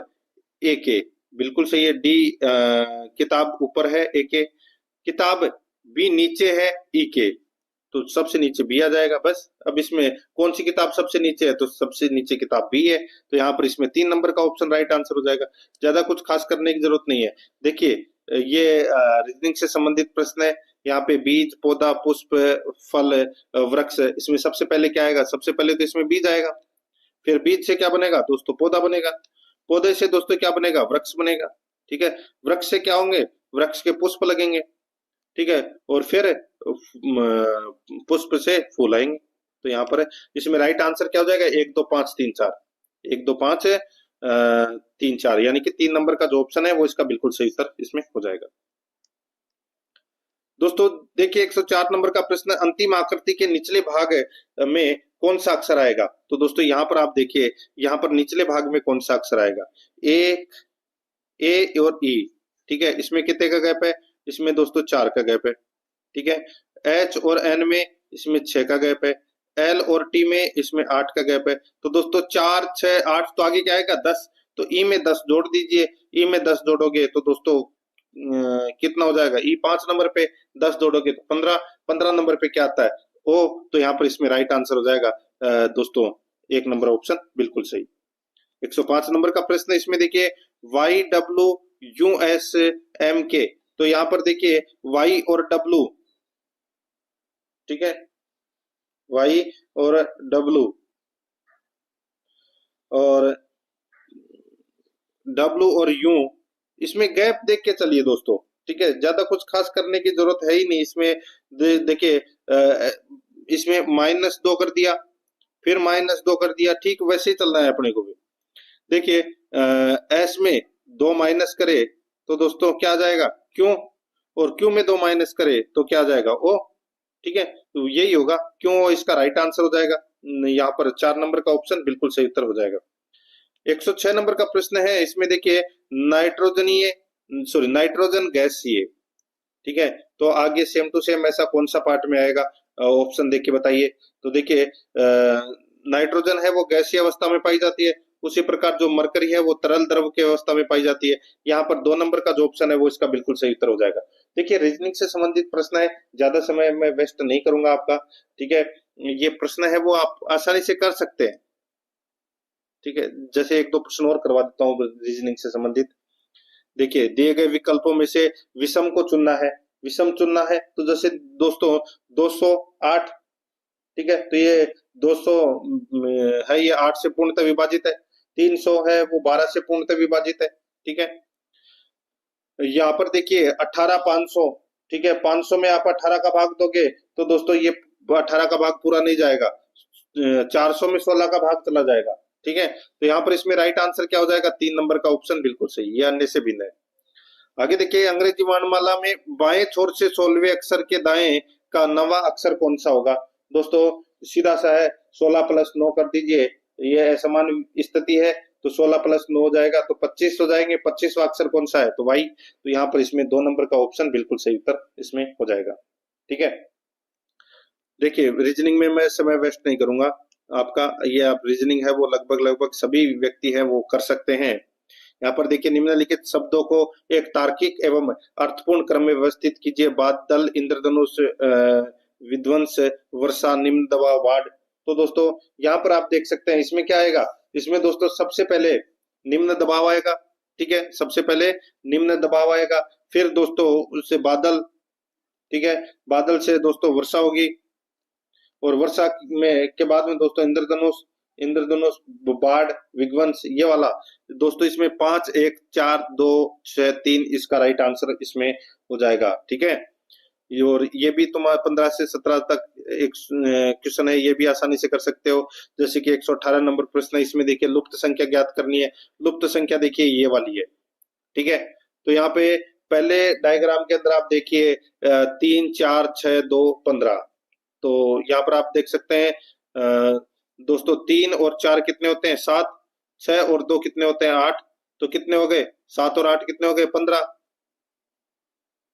ए के, बिल्कुल सही है, डी किताब ऊपर है ए के। किताब बी नीचे है ई के, तो सबसे नीचे बी आ जाएगा बस। अब इसमें कौन सी किताब सबसे नीचे है? तो सबसे नीचे किताब बी है, तो यहाँ पर इसमें 3 नंबर का ऑप्शन राइट आंसर हो जाएगा। ज्यादा कुछ खास करने की जरूरत नहीं है। देखिए ये रीजनिंग से संबंधित प्रश्न है, यहाँ पे बीज, पौधा, पुष्प, फल, वृक्ष, इसमें सबसे पहले क्या आएगा? सबसे पहले तो इसमें बीज आएगा। फिर बीज से क्या बनेगा दोस्तों? पौधा बनेगा। पौधे से दोस्तों क्या बनेगा? वृक्ष बनेगा। ठीक है। वृक्ष से क्या होंगे? वृक्ष के पुष्प लगेंगे। ठीक है। और फिर पुष्प से फूल आएंगे। तो यहाँ पर इसमें राइट आंसर क्या हो जाएगा? 1 2 5 3 4। 1 2 5 3 4, यानी कि 3 नंबर का जो ऑप्शन है वो इसका बिल्कुल सही उत्तर इसमें हो जाएगा। दोस्तों देखिए 104 नंबर का प्रश्न, अंतिम आकृति के निचले भाग में कौन सा अक्षर आएगा? तो दोस्तों यहाँ पर आप देखिए, यहाँ पर निचले भाग में कौन सा अक्षर आएगा? ए और ई। ठीक है। इसमें कितने का गैप है? इसमें दोस्तों 4 का गैप है। ठीक है। एच और एन में इसमें 6 का गैप है। एल और टी में इसमें 8 का गैप है। तो दोस्तों 4 6 8, तो आगे क्या आएगा? 10। तो ई में 10 जोड़ दीजिए। ई में 10 जोड़ोगे तो दोस्तों कितना हो जाएगा? ई 5 नंबर पे 10 जोड़ोगे तो 15। 15 नंबर पे क्या आता है? ओ। तो यहाँ पर इसमें राइट आंसर हो जाएगा दोस्तों 1 नंबर ऑप्शन बिल्कुल सही। 105 नंबर का प्रश्न, इसमें देखिए Y W U S M K. तो यहाँ पर देखिए वाई और डब्ल्यू, ठीक है, वाई और डब्ल्यू, और डब्ल्यू और यू, इसमें गैप देख के चलिए दोस्तों। ठीक है। ज्यादा कुछ खास करने की जरूरत है ही नहीं इसमें। देखिए इसमें -2 कर दिया, फिर -2 कर दिया, ठीक वैसे ही चलना है अपने को भी। देखिए एस में 2 माइनस करे तो दोस्तों क्या आ जाएगा? क्यों। और क्यों में 2 माइनस करे तो क्या आ जाएगा? ओ। ठीक है। तो यही होगा, क्यों इसका राइट आंसर हो जाएगा। यहाँ पर 4 नंबर का ऑप्शन बिल्कुल सही उत्तर हो जाएगा। 106 नंबर का प्रश्न है, इसमें देखिए नाइट्रोजनीय नाइट्रोजन गैसीय। ठीक है। तो आगे सेम टू सेम ऐसा कौन सा पार्ट में आएगा? ऑप्शन देख के बताइए। तो देखिए नाइट्रोजन है वो गैसीय अवस्था में पाई जाती है, उसी प्रकार जो मरकरी है वो तरल द्रव की अवस्था में पाई जाती है। यहाँ पर 2 नंबर का जो ऑप्शन है वो इसका बिल्कुल सही उत्तर हो जाएगा। देखिए रीजनिंग से संबंधित प्रश्न है, ज्यादा समय मैं वेस्ट नहीं करूंगा आपका। ठीक है। ये प्रश्न है वो आप आसानी से कर सकते हैं। ठीक है। जैसे 1 2 प्रश्न और करवा देता हूँ रीजनिंग से संबंधित। देखिए दिए गए विकल्पों में से विषम को चुनना है। विषम चुनना है तो जैसे दोस्तों 208, ठीक है, तो ये 200 है, ये 8 से पूर्णतः विभाजित है। 300 है वो 12 से पूर्णतः विभाजित है। ठीक है। यहाँ पर देखिए 18 500, ठीक है, 500 में आप 18 का भाग दोगे तो दोस्तों ये 18 का भाग पूरा नहीं जाएगा, 400 में 16 का भाग चला जाएगा। ठीक है। तो यहाँ पर इसमें राइट आंसर क्या हो जाएगा? 3 नंबर का ऑप्शन बिल्कुल सही, ये अन्य से भिन्न है। आगे देखिए अंग्रेजी वर्णमाला में बाएं छोर से 16वें अक्षर के दाएं का नवा अक्षर कौन सा होगा? दोस्तों सीधा सा है, 16 + 9 कर दीजिए, ये असमान स्थिति है तो 16 + 9 हो जाएगा तो 25 हो जाएंगे। 25वां अक्षर कौन सा है? तो वाई। तो यहाँ पर इसमें 2 नंबर का ऑप्शन बिल्कुल सही उत्तर इसमें हो जाएगा। ठीक है। देखिए रीजनिंग में मैं समय वेस्ट नहीं करूंगा आपका, ये आप रीजनिंग है वो लगभग सभी व्यक्ति हैं वो कर सकते हैं। यहाँ पर देखिए निम्नलिखित शब्दों को एक तार्किक एवं अर्थपूर्ण क्रम में व्यवस्थित कीजिए। बादल, इंद्रधनुष, विध्वंस, वर्षा, निम्न दबाव, बाढ़। तो दोस्तों यहाँ पर आप देख सकते हैं इसमें क्या आएगा? इसमें दोस्तों सबसे पहले निम्न दबाव आएगा। ठीक है। सबसे पहले निम्न दबाव आएगा, फिर दोस्तों उससे बादल। ठीक है। बादल से दोस्तों वर्षा होगी, और वर्षा में के बाद में दोस्तों इंद्रधनुष, इंद्रधनुष, बाढ़, विध्वंस, ये वाला। दोस्तों इसमें 5 1 4 2 6 3 इसका राइट आंसर इसमें हो जाएगा। ठीक है। और ये भी तुम्हारा 15 से 17 तक एक क्वेश्चन है, ये भी आसानी से कर सकते हो। जैसे कि 118 नंबर प्रश्न है, इसमें देखिए लुप्त संख्या ज्ञात करनी है। लुप्त संख्या देखिए ये वाली है। ठीक है। तो यहाँ पे पहले डायग्राम के अंदर आप देखिए 3 4 6 2 15। तो यहाँ पर आप देख सकते हैं दोस्तों 3 और 4 कितने होते हैं? 7। 6 और 2 कितने होते हैं? 8। तो कितने हो गए? 7 और 8 कितने हो गए? 15।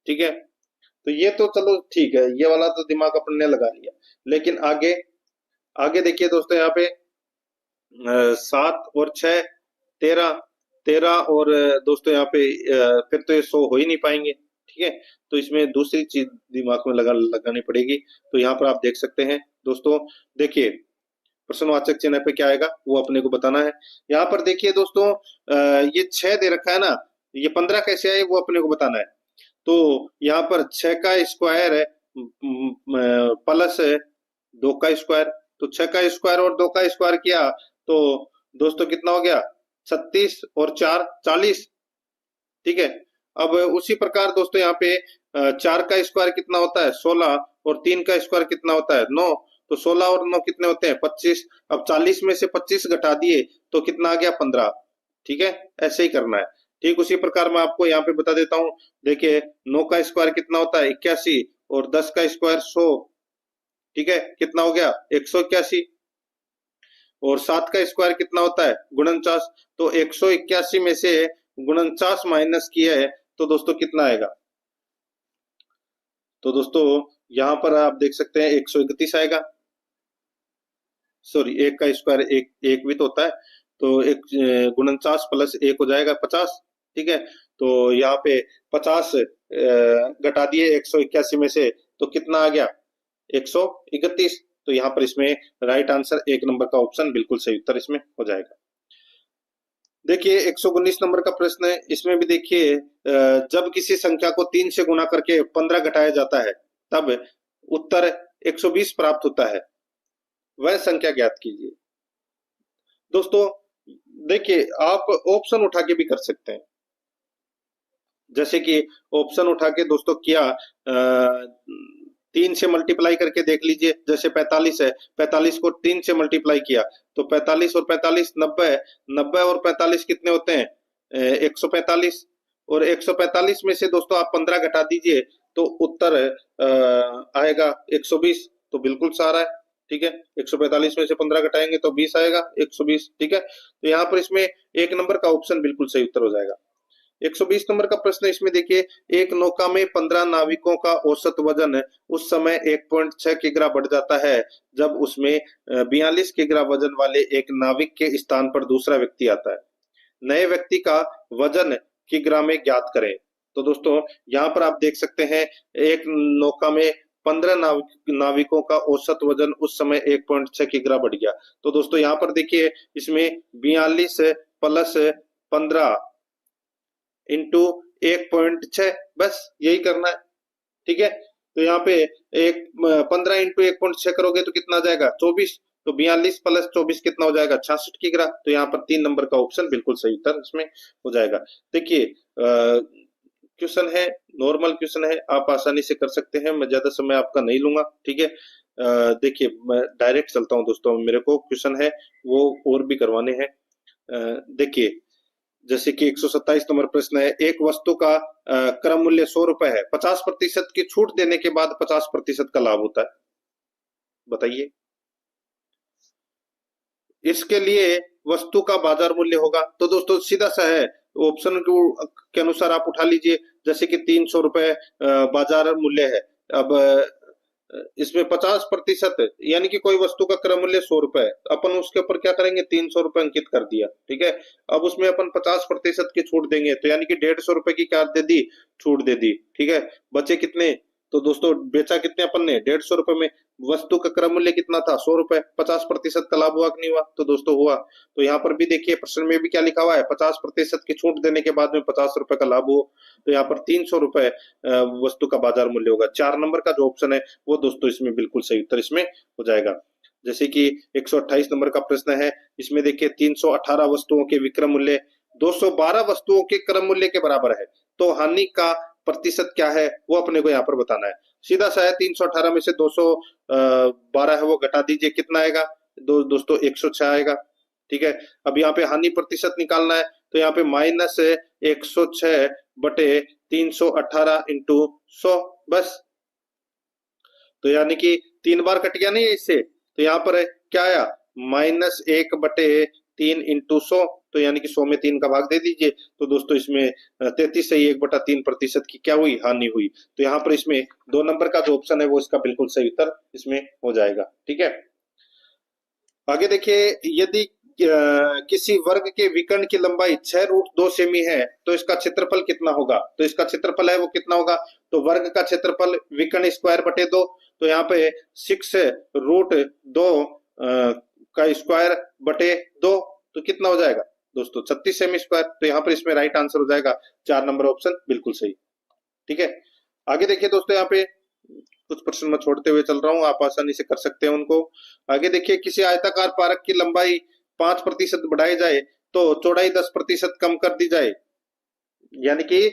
ठीक है। तो ये तो चलो ठीक है, ये वाला तो दिमाग अपन ने लगा लिया। लेकिन आगे आगे देखिए दोस्तों यहाँ पे 7 और 6 13। 13 और दोस्तों यहाँ पे फिर तो ये 100 हो ही नहीं पाएंगे। ठीक है। तो इसमें दूसरी चीज दिमाग में लगानी पड़ेगी। तो यहाँ पर आप देख सकते हैं दोस्तों, देखिए प्रश्नवाचक चिन्ह पे क्या आएगा वो अपने को बताना है। यहाँ पर देखिए दोस्तों ये 6 दे रखा है ना, ये 15 कैसे आए वो अपने को बताना है। तो यहाँ पर 6 का स्क्वायर है प्लस 2 का स्क्वायर, तो 6 का स्क्वायर और 2 का स्क्वायर किया तो दोस्तों कितना हो गया 36 और 4 40। ठीक है, अब उसी प्रकार दोस्तों यहाँ पे 4 का स्क्वायर कितना होता है 16 और 3 का स्क्वायर कितना होता है 9, तो 16 और 9 कितने होते हैं 25। अब 40 में से 25 घटा दिए तो कितना आ गया 15। ठीक है, ऐसे ही करना है। ठीक उसी प्रकार मैं आपको यहाँ पे बता देता हूँ, देखिए 9 का स्क्वायर कितना होता है 81 और 10 का स्क्वायर 100। ठीक है, कितना हो गया 181 और 7 का स्क्वायर कितना होता है 49, तो 181 में से 49 माइनस किया है तो दोस्तों कितना आएगा, तो दोस्तों यहाँ पर आप देख सकते हैं 131 आएगा। सॉरी, 1 का स्क्वायर एक एक भी तो होता है, तो 49 प्लस 1 हो जाएगा 50। ठीक है, तो यहाँ पे 50 घटा दिए 181 में से तो कितना आ गया 131। तो यहाँ पर इसमें राइट आंसर 1 नंबर का ऑप्शन बिल्कुल सही उत्तर इसमें हो जाएगा। देखिए 119 नंबर का प्रश्न है, इसमें भी देखिए जब किसी संख्या को 3 से गुना करके 15 घटाया जाता है तब उत्तर 120 प्राप्त होता है, वह संख्या ज्ञात कीजिए। दोस्तों देखिए आप ऑप्शन उठा के भी कर सकते हैं, जैसे कि ऑप्शन उठा के दोस्तों किया 3 से मल्टीप्लाई करके देख लीजिए, जैसे 45 है 45 को 3 से मल्टीप्लाई किया तो 45 और 45 90, 90 और 45 कितने होते हैं 145, और 145 में से दोस्तों आप 15 घटा दीजिए तो उत्तर आएगा 120, तो बिल्कुल सारा है। ठीक है, 145 में से 15 घटाएंगे तो 20 आएगा 120। ठीक है, तो यहाँ पर इसमें 1 नंबर का ऑप्शन बिल्कुल सही उत्तर हो जाएगा। 120 नंबर का प्रश्न, इसमें देखिए एक नौका में 15 नाविकों का औसत वजन उस समय 1.6 किग्रा बढ़ जाता है जब उसमें 42 किग्रा वजन वाले एक नाविक के स्थान पर दूसरा व्यक्ति आता है। नए व्यक्ति का वजन किग्रा में ज्ञात करें। तो दोस्तों यहाँ पर आप देख सकते हैं एक नौका में 15 नाविकों का औसत वजन उस समय 1.6 किग्रा बढ़ गया। तो दोस्तों यहाँ पर देखिए इसमें 42 प्लस 15 इंटू 1.6, बस यही करना है। ठीक है, तो यहाँ पे 15 इंटू 1.6 करोगे तो कितना आ जाएगा 24, तो 42 प्लस 24 कितना हो जाएगा 66 किग्रा। तो यहाँ पर 3 नंबर का ऑप्शन बिल्कुल सही उत्तर इसमें हो जाएगा। देखिए क्वेश्चन है, नॉर्मल क्वेश्चन है, आप आसानी से कर सकते हैं, मैं ज्यादा समय आपका नहीं लूंगा। ठीक है, देखिए मैं डायरेक्ट चलता हूँ दोस्तों, मेरे को क्वेश्चन है वो और भी करवाने हैं। देखिए जैसे कि 127 नंबर प्रश्न है, एक वस्तु का क्रम मूल्य 100 रुपए है, 50% की छूट देने के बाद 50% का लाभ होता है, बताइए इसके लिए वस्तु का बाजार मूल्य होगा। तो दोस्तों सीधा सा है, ऑप्शन के अनुसार आप उठा लीजिए, जैसे कि 300 रुपए बाजार मूल्य है। अब इसमें 50% यानी कि कोई वस्तु का क्रय मूल्य 100 रुपए है, अपन उसके ऊपर क्या करेंगे 300 रुपए अंकित कर दिया। ठीक है, अब उसमें अपन 50% की छूट देंगे तो यानी कि 150 रुपए की क्या दे दी छूट दे दी। ठीक है, बचे कितने, तो दोस्तों बेचा कितने अपन ने 150 रुपए में, वस्तु का क्रय मूल्य कितना था 100 रुपए, 50% का लाभ हुआ कि नहीं हुआ, तो दोस्तों हुआ। तो यहाँ पर भी देखिए प्रश्न में भी क्या लिखा हुआ है 50% की छूट देने के बाद में 50 रुपए का लाभ हो, तो यहाँ पर 300 रुपए वस्तु का बाजार मूल्य होगा। 4 नंबर का जो ऑप्शन है वो दोस्तों इसमें बिल्कुल सही उत्तर इसमें हो जाएगा। जैसे कि 128 नंबर का प्रश्न है, इसमें देखिए 318 वस्तुओं के विक्रय मूल्य 212 वस्तुओं के क्रय मूल्य के बराबर है, तो हानि का प्रतिशत क्या है वो अपने को यहाँ पर बताना है। सीधा सा है, 318 में से 212 है वो घटा दीजिए, कितना आएगा दोस्तों 106 आएगा। ठीक है, अब यहाँ पे हानि प्रतिशत निकालना है, तो यहाँ पे माइनस 106 बटे 318 इंटू 100, बस। तो यानी कि 3 बार कट गया नहीं है इससे, तो यहाँ पर क्या आया -1/3 इंटू 100, तो यानी कि 100 में 3 का भाग दे दीजिए। तो दोस्तों इसमें 33 से 1/3% की क्या हुई हानि हुई। तो यहाँ पर इसमें 2 नंबर का जो ऑप्शन है वो इसका बिल्कुल सही उत्तर इसमें हो जाएगा। ठीक है, आगे देखिए, यदि किसी वर्ग के विकर्ण की लंबाई 6√2 सेमी है तो इसका क्षेत्रफल कितना होगा। तो इसका क्षेत्रफल है वो कितना होगा, तो वर्ग का क्षेत्रफल विकर्ण स्क्वायर बटे 2, तो यहाँ पे 6√2 का स्क्वायर बटे 2, तो कितना हो जाएगा दोस्तों 36 सेमी स्क्वायर। तो यहाँ पर इसमें राइट आंसर हो जाएगा 4 नंबर ऑप्शन बिल्कुल सही। ठीक है। आगे देखिए दोस्तों, यहाँ पे कुछ प्रश्न मैं छोड़ते हुए चल रहा हूँ, आप आसानी से कर सकते हैं उनको। आगे देखिए, किसी आयताकार पार्क की लंबाई 5% बढ़ाई जाए तो चौड़ाई 10% कम कर दी जाए। यानी कि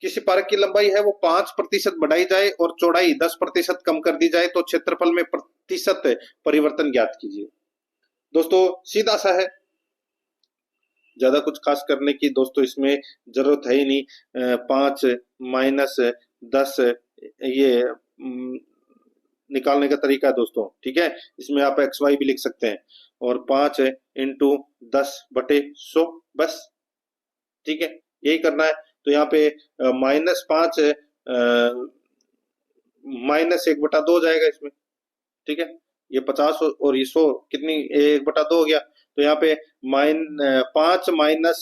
किसी पार्क की लंबाई है वो 5% बढ़ाई जाए और चौड़ाई 10% कम कर दी जाए तो क्षेत्रफल में प्रतिशत परिवर्तन ज्ञात कीजिए। दोस्तों सीधा सा है, ज्यादा कुछ खास करने की दोस्तों इसमें जरूरत है ही नहीं। 5 माइनस 10 ये निकालने का तरीका है दोस्तों, ठीक है। इसमें आप एक्स वाई भी लिख सकते हैं, और 5 इंटू 10/100 बस, ठीक है, यही करना है। तो यहाँ पे -5 -1/2 हो जाएगा इसमें, ठीक है। ये 50 और ये 100 कितनी 1/2 हो गया। तो यहाँ पे 5 माइनस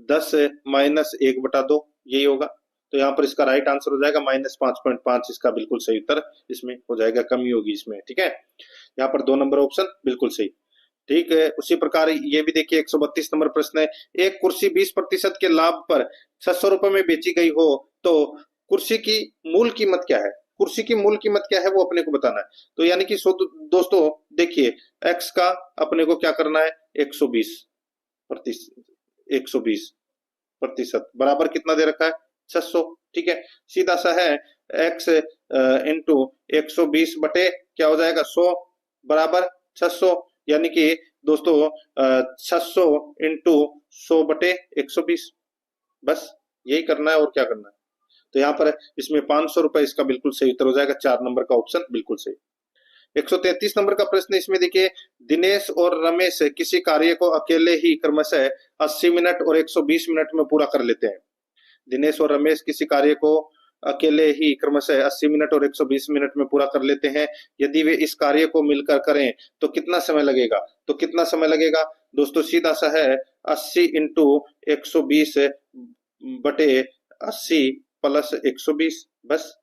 10 -1/2 यही होगा। तो यहाँ पर इसका राइट आंसर हो जाएगा -5.5, इसका बिल्कुल सही उत्तर इसमें हो जाएगा, कमी होगी इसमें, ठीक है। यहाँ पर 2 नंबर ऑप्शन बिल्कुल सही, ठीक है। उसी प्रकार ये भी देखिए 132 नंबर प्रश्न है, एक कुर्सी 20% के लाभ पर 600 रुपए में बेची गई हो तो कुर्सी की मूल कीमत क्या है। कुर्सी की मूल कीमत क्या है वो अपने को बताना है। तो यानी कि दोस्तों देखिए, एक्स का अपने को क्या करना है, 120% बराबर कितना दे रखा है, 600, ठीक है। सीधा सा है, एक्स इंटू 120 बटे क्या हो जाएगा 100 बराबर 600, यानी कि दोस्तों 600 इंटू 100/120, बस यही करना है और क्या करना है। तो यहाँ पर इसमें 500 रुपए इसका बिल्कुल सही उत्तर हो जाएगा, 4 नंबर का ऑप्शन बिल्कुल सही। 133 नंबर का प्रश्न इसमें देखिए, दिनेश और रमेश किसी कार्य को अकेले ही क्रमशः 80 मिनट और 120 मिनट में पूरा कर लेते हैं। दिनेश और रमेश किसी कार्य को अकेले ही क्रमशः 80 मिनट और 120 मिनट में पूरा कर लेते हैं। यदि वे इस कार्य को मिलकर करें तो कितना समय लगेगा। तो कितना समय लगेगा दोस्तों, सीधा सा है, 80 इंटू 120 बटे 80 प्लस 120 बस।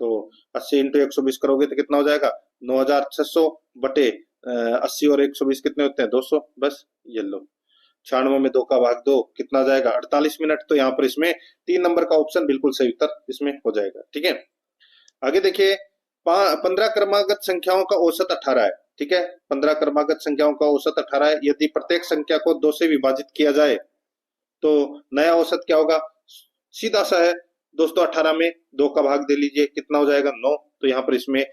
तो 80 इंटू 120 करोगे तो कितना हो जाएगा, 9600 बटे 80 और 120 कितने होते हैं, 200 बस। ये लो, 96 में 2 का भाग 2 कितना आ जाएगा, 48 मिनट। तो यहाँ पर इसमें 3 नंबर का ऑप्शन बिल्कुल सही उत्तर इसमें हो जाएगा, ठीक है। आगे देखिए, 15 क्रमागत संख्याओं का औसत 18 है, ठीक है। 15 क्रमागत संख्याओं का औसत 18 है। यदि प्रत्येक संख्या को 2 से विभाजित किया जाए तो नया औसत क्या होगा। सीधा सा है दोस्तों, 18 में 2 का भाग दे लीजिए, कितना हो जाएगा 9। तो यहाँ पर इसमें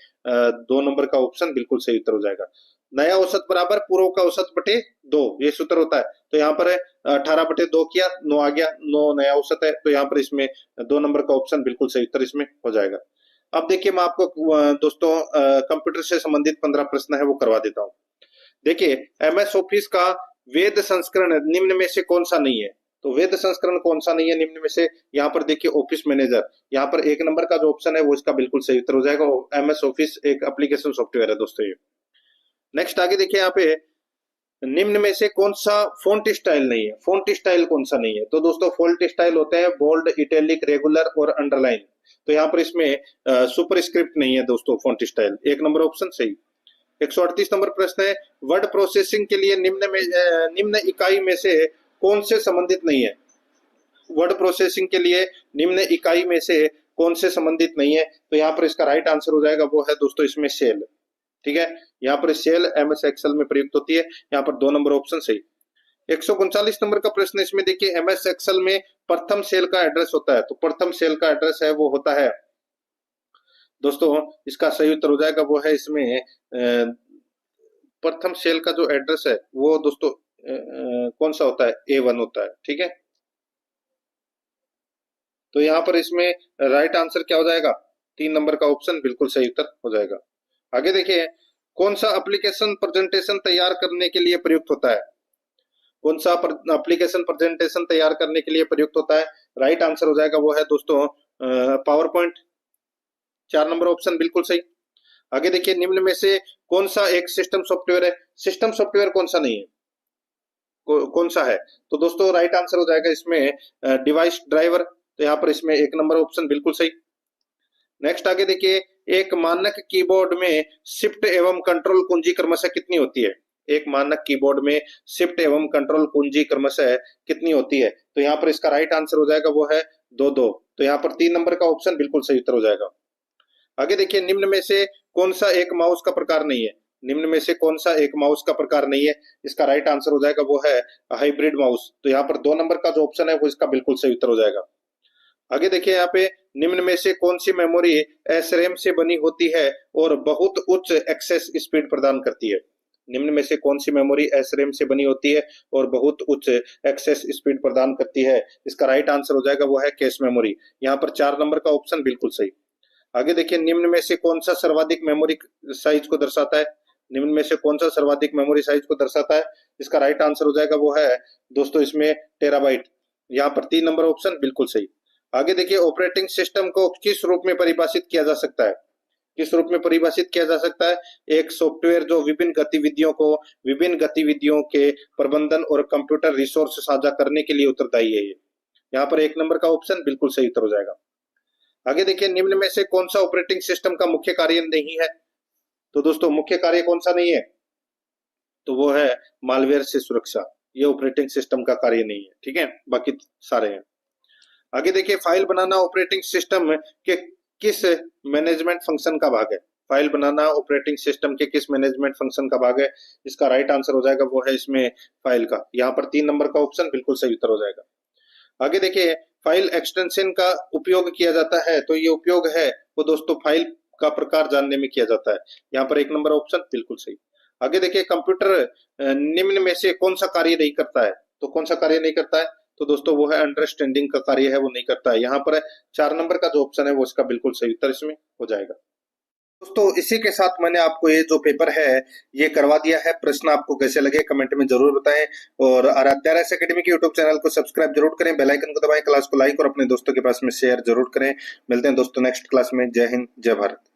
2 नंबर का ऑप्शन बिल्कुल सही उत्तर हो जाएगा। नया औसत बराबर पूर्व का औसत बटे 2, ये सूत्र होता है। तो यहाँ पर 18/2 किया, 9 आ गया, 9 नया औसत है। तो यहाँ पर इसमें 2 नंबर का ऑप्शन बिल्कुल सही उत्तर इसमें हो जाएगा। अब देखिए, मैं आपको दोस्तों कंप्यूटर से संबंधित 15 प्रश्न है वो करवा देता हूँ। देखिए, MS ऑफिस का वेद संस्करण निम्न में से कौन सा नहीं है। तो वेद संस्करण कौन सा नहीं है निम्न में से, यहाँ पर देखिए ऑफिस मैनेजर, यहाँ पर 1 नंबर का जो ऑप्शन है वो इसका बिल्कुल सही उत्तर हो जाएगा। MS ऑफिस एक एप्लीकेशन सॉफ्टवेयर है दोस्तों ये। नेक्स्ट आगे देखिए, यहाँ पे निम्न में से कौन सा फॉन्ट स्टाइल नहीं है। फॉन्ट स्टाइल कौन सा नहीं है, तो दोस्तों फॉन्ट स्टाइल होते हैं बोल्ड, इटैलिक, रेगुलर और अंडरलाइन। तो यहाँ पर इसमें सुपरस्क्रिप्ट नहीं है दोस्तों फॉन्ट स्टाइल, 1 नंबर ऑप्शन सही। 138 नंबर प्रश्न है, वर्ड प्रोसेसिंग के लिए निम्न इकाई में से कौन से संबंधित नहीं है। वर्ड प्रोसेसिंग के लिए निम्न इकाई में से कौन से संबंधित नहीं है। तो यहाँ पर इसका राइट आंसर हो जाएगा, वो है दोस्तों इसमें सेल, ठीक है। यहाँ पर सेल MS एक्सेल में प्रयुक्त होती है, यहाँ पर 2 नंबर ऑप्शन सही। 139 नंबर का प्रश्न इसमें देखिए, MS एक्सेल में प्रथम सेल का एड्रेस होता है। तो प्रथम सेल का एड्रेस है वो होता है दोस्तों, इसका सही उत्तर हो जाएगा वो है इसमें प्रथम सेल का जो एड्रेस है वो दोस्तों कौन सा होता है, A1 होता है, ठीक है। तो यहाँ पर इसमें राइट आंसर क्या हो जाएगा, 3 नंबर का ऑप्शन बिल्कुल सही उत्तर हो जाएगा। आगे देखिए, कौन सा एप्लीकेशन प्रेजेंटेशन तैयार करने के लिए प्रयुक्त होता है। कौन सा एप्लीकेशन प्रेजेंटेशन तैयार करने के लिए प्रयुक्त होता है, राइट आंसर हो जाएगा वो है दोस्तों पावर पॉइंट, 4 नंबर ऑप्शन बिल्कुल सही। आगे देखिए, निम्न में से कौन सा एक सिस्टम सॉफ्टवेयर है। सिस्टम सॉफ्टवेयर कौन सा नहीं है, कौन सा है। तो दोस्तों राइट आंसर हो जाएगा इसमें डिवाइस ड्राइवर। तो यहाँ पर इसमें 1 नंबर ऑप्शन बिल्कुल सही। नेक्स्ट आगे देखिए, एक मानक कीबोर्ड में शिफ्ट एवं कंट्रोल कुंजी क्रमशः कितनी होती है। एक मानक कीबोर्ड में शिफ्ट एवं कंट्रोल कुंजी क्रमशः कितनी होती है। तो यहाँ पर इसका राइट आंसर हो जाएगा वो है 2-2। तो यहाँ पर 3 नंबर का ऑप्शन बिल्कुल सही उत्तर हो जाएगा। आगे देखिए, निम्न में से कौन सा एक माउस का प्रकार नहीं है? निम्न में से कौन सा एक माउस का प्रकार नहीं है? इसका राइट आंसर हो जाएगा वो है हाइब्रिड माउस। तो यहाँ पर 2 नंबर का जो ऑप्शन है वो इसका बिल्कुल सही उत्तर हो जाएगा। आगे देखिए यहाँ पे, निम्न में से कौन सी मेमोरी एसरैम से बनी होती है और बहुत उच्च एक्सेस स्पीड प्रदान करती है? निम्न में से कौन सी मेमोरी एसरैम से बनी होती है और बहुत उच्च एक्सेस स्पीड प्रदान करती है? इसका राइट आंसर हो जाएगा वो है कैश मेमोरी। यहाँ पर 4 नंबर का ऑप्शन बिल्कुल सही। आगे देखिए, निम्न में से कौन सा सर्वाधिक मेमोरी साइज को दर्शाता है? निम्न में से कौन सा सर्वाधिक मेमोरी साइज को दर्शाता है? इसका राइट आंसर हो जाएगा वो है दोस्तों इसमें टेराबाइट। यहाँ पर 3 नंबर ऑप्शन बिल्कुल सही। आगे देखिए, ऑपरेटिंग सिस्टम को किस रूप में परिभाषित किया जा सकता है? किस रूप में परिभाषित किया जा सकता है? एक सॉफ्टवेयर जो विभिन्न गतिविधियों के प्रबंधन और कंप्यूटर रिसोर्स साझा करने के लिए उत्तरदायी है। ये यहाँ पर 1 नंबर का ऑप्शन बिल्कुल सही उत्तर हो जाएगा। आगे देखिए, निम्न में से कौन सा ऑपरेटिंग सिस्टम का मुख्य कार्य नहीं है? तो दोस्तों मुख्य कार्य कौन सा नहीं है? तो वो है मालवेयर से सुरक्षा। ये ऑपरेटिंग सिस्टम का कार्य नहीं है, ठीक है, बाकी सारे हैं। आगे देखिए, फाइल बनाना ऑपरेटिंग सिस्टम के किस मैनेजमेंट फंक्शन का भाग है? फाइल बनाना ऑपरेटिंग सिस्टम के किस मैनेजमेंट फंक्शन का भाग है? इसका राइट आंसर हो जाएगा वो है इसमें फाइल का। यहाँ पर 3 नंबर का ऑप्शन बिल्कुल सही उत्तर हो जाएगा। आगे देखिए, फाइल एक्सटेंशन का उपयोग किया जाता है, तो ये उपयोग है वो दोस्तों फाइल का प्रकार जानने में किया जाता है। यहाँ पर 1 नंबर ऑप्शन बिल्कुल सही। आगे देखिए, कंप्यूटर निम्न में से कौन सा कार्य नहीं करता है? तो कौन सा कार्य नहीं करता है? तो दोस्तों वो है अंडरस्टैंडिंग का कार्य है, वो नहीं करता है। यहाँ पर 4 नंबर का जो ऑप्शन है वो इसका बिल्कुल सही उत्तर इसमें हो जाएगा। दोस्तों इसी के साथ मैंने आपको ये जो पेपर है ये करवा दिया है। प्रश्न आपको कैसे लगे कमेंट में जरूर बताएं और आराध्या राइस एकेडमी के यूट्यूब चैनल को सब्सक्राइब जरूर करें, बेल आइकन को दबाएं, क्लास को लाइक और अपने दोस्तों के पास में शेयर जरूर करें। मिलते हैं दोस्तों नेक्स्ट क्लास में। जय हिंद, जय भारत।